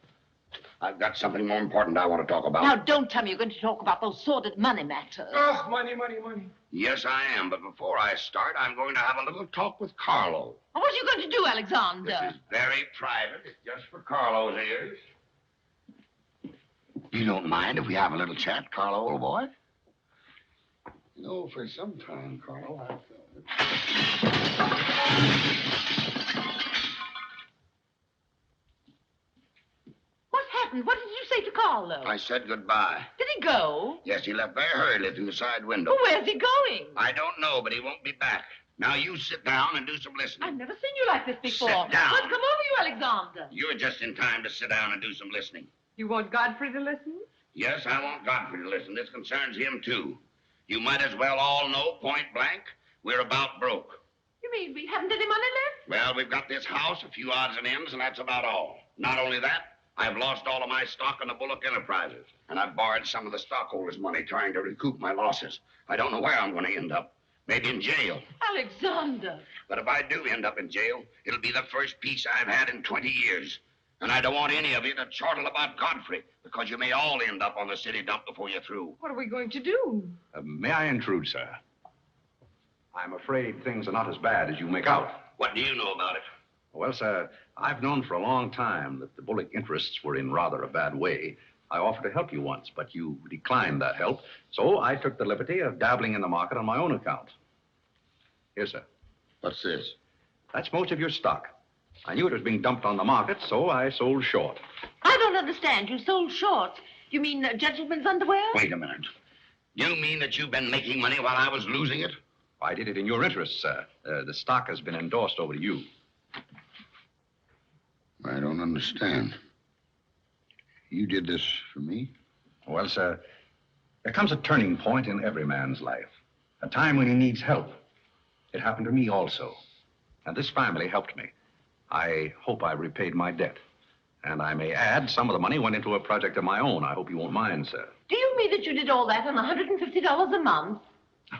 I've got something more important I want to talk about. Now, don't tell me you're going to talk about those sordid money matters. Oh, money. Yes, I am. But before I start, I'm going to have a little talk with Carole. What are you going to do, Alexander? This is very private. It's just for Carlo's ears. You don't mind if we have a little chat, Carlo, old boy? You know, for some time, Carlo, I've felt What happened? What did you say to Carlo? I said goodbye. Did he go? Yes, he left very hurriedly through the side window. Well, where's he going? I don't know, but he won't be back. Now, you sit down and do some listening. I've never seen you like this before. Sit down. What's come over you, Alexander? You're just in time to sit down and do some listening. You want Godfrey to listen? Yes, I want Godfrey to listen. This concerns him, too. You might as well all know, point blank, we're about broke. You mean we haven't any money left? Well, we've got this house, a few odds and ends, and that's about all. Not only that, I've lost all of my stock in the Bullock Enterprises, and I've borrowed some of the stockholders' money trying to recoup my losses. I don't know where I'm going to end up. Maybe in jail. Alexander. But if I do end up in jail, it'll be the first peace I've had in 20 years. And I don't want any of you to chortle about Godfrey, because you may all end up on the city dump before you're through. What are we going to do? May I intrude, sir? I'm afraid things are not as bad as you make out. What do you know about it? Well, sir, I've known for a long time that the Bullock interests were in rather a bad way. I offered to help you once, but you declined that help. So I took the liberty of dabbling in the market on my own account. Here, sir. What's this? That's most of your stock. I knew it was being dumped on the market, so I sold short. I don't understand. You sold short. You mean gentlemen's underwear? Wait a minute. You mean that you've been making money while I was losing it? I did it in your interest, sir. The stock has been endorsed over to you. I don't understand. You did this for me? Well, sir, there comes a turning point in every man's life. A time when he needs help. It happened to me also. And this family helped me. I hope I repaid my debt. And I may add, some of the money went into a project of my own. I hope you won't mind, sir. Do you mean that you did all that on $150 a month?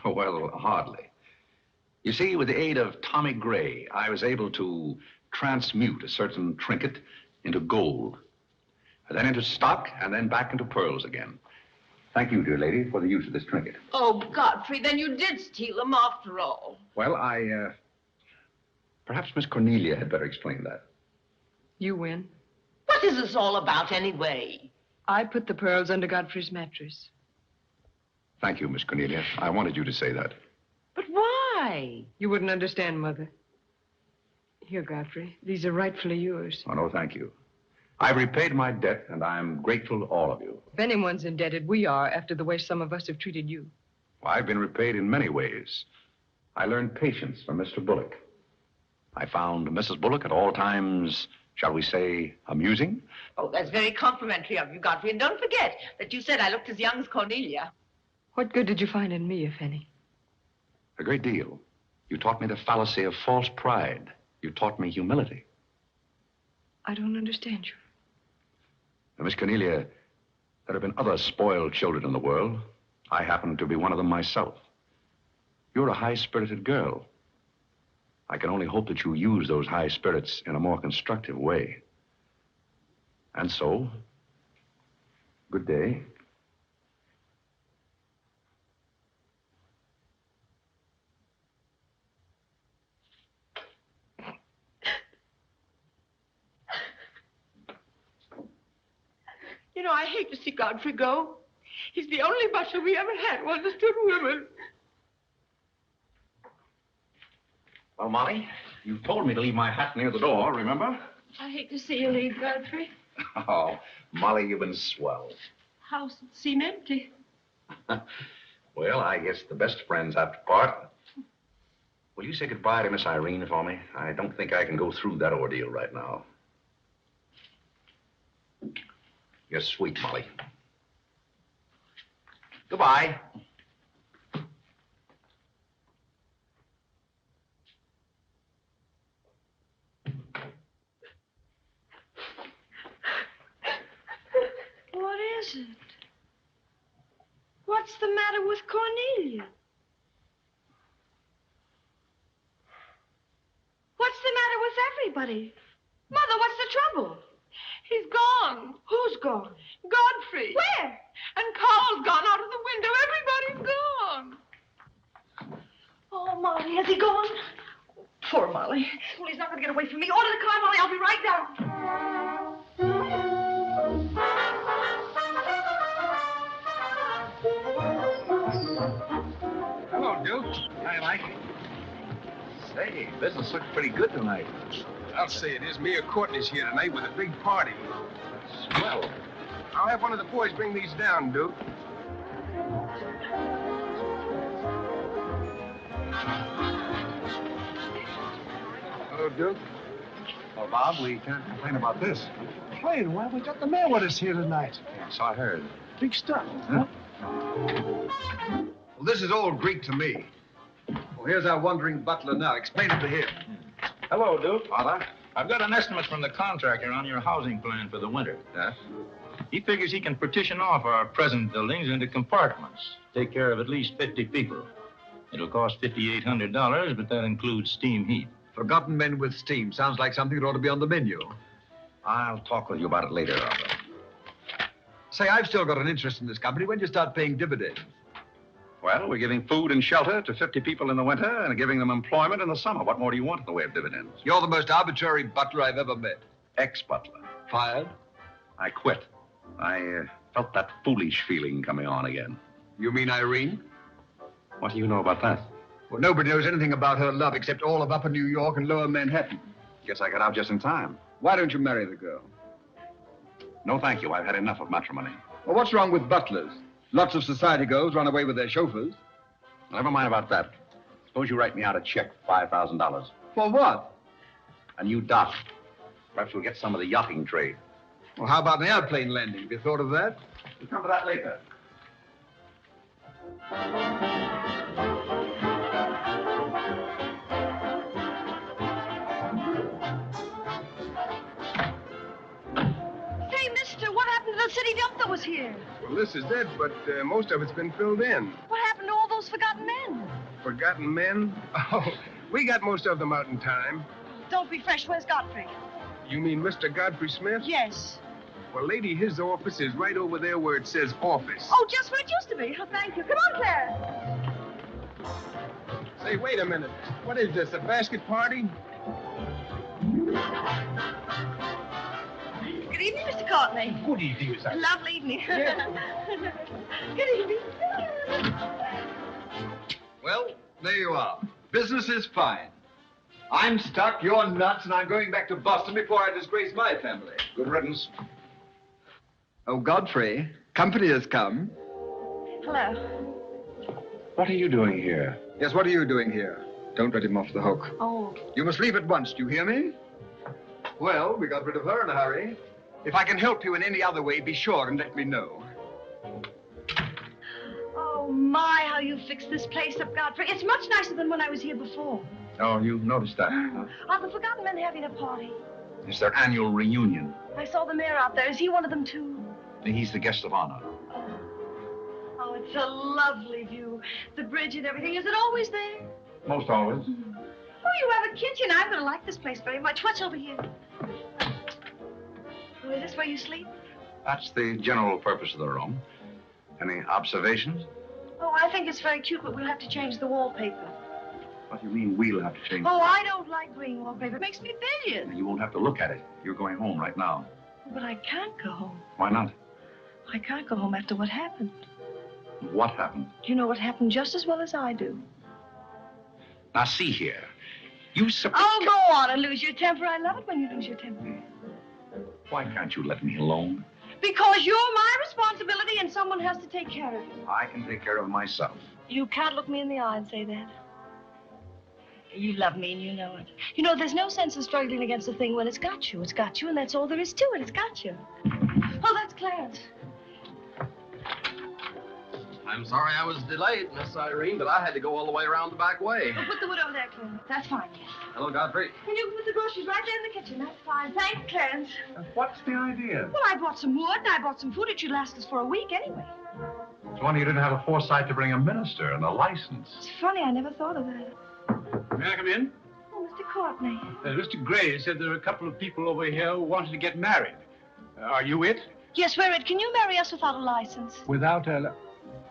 Well, hardly. You see, with the aid of Tommy Gray, I was able to transmute a certain trinket into gold, and then into stock, and then back into pearls again. Thank you, dear lady, for the use of this trinket. Oh, Godfrey, then you did steal them after all. Well, perhaps Miss Cornelia had better explain that. You win. What is this all about, anyway? I put the pearls under Godfrey's mattress. Thank you, Miss Cornelia. I wanted you to say that. But why? You wouldn't understand, Mother. Here, Godfrey. These are rightfully yours. Oh, no, thank you. I've repaid my debt, and I'm grateful to all of you. If anyone's indebted, we are, after the way some of us have treated you. Well, I've been repaid in many ways. I learned patience from Mr. Bullock. I found Mrs. Bullock at all times, shall we say, amusing. Oh, that's very complimentary of you, Godfrey. And don't forget that you said I looked as young as Cornelia. What good did you find in me, if any? A great deal. You taught me the fallacy of false pride. You taught me humility. I don't understand you. Now, Miss Cornelia, there have been other spoiled children in the world. I happen to be one of them myself. You're a high-spirited girl. I can only hope that you use those high spirits in a more constructive way. And so, good day. You know, I hate to see Godfrey go. He's the only butler we ever had who understood women. Well, Molly, you told me to leave my hat near the door, remember? I hate to see you leave, Godfrey. Oh, Molly, you've been swell. House seem empty. Well, I guess the best friends have to part. Will you say goodbye to Miss Irene for me? I don't think I can go through that ordeal right now. You're sweet, Molly. Goodbye. is it? What's the matter with Cornelia? What's the matter with everybody? Mother, what's the trouble? He's gone. Who's gone? Godfrey. Where? And Carl's gone out of the window. Everybody's gone. Oh, Molly, has he gone? Poor Molly. Well, he's not going to get away from me. Order the car, Molly. I'll be right down. Hello, Duke. Hi, Mike. Say, business looks pretty good tonight. I'll say it is. Mayor Courtney's here tonight with a big party. Swell. I'll have one of the boys bring these down, Duke. Hello, Duke. Well, Bob, we can't complain about this. Complain? Why, we got the mayor with us here tonight. Yeah, so I heard. Big stuff, huh? Well, this is all Greek to me. Well, here's our wandering butler now. Explain it to him. Hello, Duke. Father? I've got an estimate from the contractor on your housing plan for the winter. Yes? He figures he can partition off our present buildings into compartments, take care of at least 50 people. It'll cost $5,800, but that includes steam heat. Forgotten men with steam. Sounds like something that ought to be on the menu. I'll talk with you about it later, Arthur. Say, I've still got an interest in this company. When do you start paying dividends? Well, we're giving food and shelter to 50 people in the winter and giving them employment in the summer. What more do you want in the way of dividends? You're the most arbitrary butler I've ever met. Ex-butler. Fired? I quit. I felt that foolish feeling coming on again. You mean Irene? What do you know about that? Well, nobody knows anything about her love except all of Upper New York and Lower Manhattan. Guess I got out just in time. Why don't you marry the girl? No, thank you. I've had enough of matrimony. Well, what's wrong with butlers? Lots of society girls run away with their chauffeurs. Never mind about that. Suppose you write me out a check for $5,000. For what? A new dock. Perhaps we'll get some of the yachting trade. Well, how about an airplane landing? Have you thought of that? We'll come to that later. Hey, mister, what happened to the city dump that was here? Well, this is it, but most of it's been filled in. What happened to all those forgotten men? Forgotten men? Oh, we got most of them out in time. Don't be fresh. Where's Godfrey? You mean Mr. Godfrey Smith? Yes. Well, lady, his office is right over there where it says office. Oh, just where it used to be. Oh, thank you. Come on, Clara. Say, wait a minute. What is this, a basket party? Good evening, Mr. Courtney. Good evening, Miss Alice. Lovely evening. Good evening. Well, there you are. Business is fine. I'm stuck, you're nuts, and I'm going back to Boston before I disgrace my family. Good riddance. Oh, Godfrey, company has come. Hello. What are you doing here? Yes, what are you doing here? Don't let him off the hook. Oh. You must leave at once, do you hear me? Well, we got rid of her in a hurry. If I can help you in any other way, be sure and let me know. Oh, my, how you fixed this place up, Godfrey. It's much nicer than when I was here before. Oh, you noticed that, huh? Are the forgotten men having a party? It's their annual reunion. I saw the mayor out there. Is he one of them, too? He's the guest of honor. Oh, it's a lovely view. The bridge and everything. Is it always there? Most always. Oh, you have a kitchen. I'm going to like this place very much. What's over here? Oh, is this where you sleep? That's the general purpose of the room. Any observations? Oh, I think it's very cute, but we'll have to change the wallpaper. What do you mean we'll have to change? Oh, I don't like green wallpaper. It makes me bilious. You won't have to look at it. You're going home right now. But I can't go home. Why not? I can't go home after what happened. What happened? You know what happened just as well as I do. Now, see here. You Oh, go on and lose your temper. I love it when you lose your temper. Why can't you let me alone? Because you're my responsibility and someone has to take care of you. I can take care of myself. You can't look me in the eye and say that. You love me and you know it. You know, there's no sense in struggling against a thing when it's got you. It's got you, and that's all there is to it. It's got you. Oh, that's Clarence. I'm sorry I was delayed, Miss Irene, but I had to go all the way around the back way. Well, put the wood over there, Clarence. That's fine, yes. Hello, Godfrey. And you can put the groceries right there in the kitchen. That's fine. Thanks, Clarence. What's the idea? Well, I bought some wood and I bought some food. It should last us for a week anyway. It's wonder you didn't have a foresight to bring a minister and a license. It's funny, I never thought of that. May I come in? Oh, Mr. Courtney. Mr. Gray said there are a couple of people over here who wanted to get married. Are you it? Yes, we're it. Can you marry us without a license? Without a...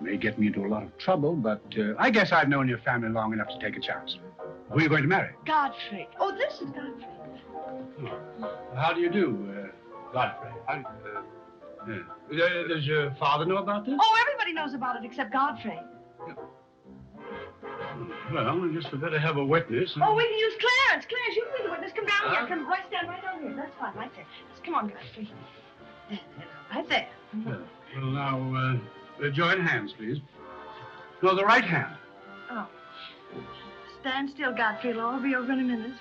May get me into a lot of trouble, but I guess I've known your family long enough to take a chance. Who are you going to marry? Godfrey. Oh, this is Godfrey. How do you do, Godfrey? Does your father know about this? Oh, everybody knows about it except Godfrey. Well, just for better have a witness. Oh, we can use Clarence. Clarence, you can be the witness. Come down here. Come stand right down here. That's fine, right there. Just come on, Godfrey. There, right there. Well, now, join hands, please. No, the right hand. Oh. Stand still, Godfrey. It'll all be over in a minute.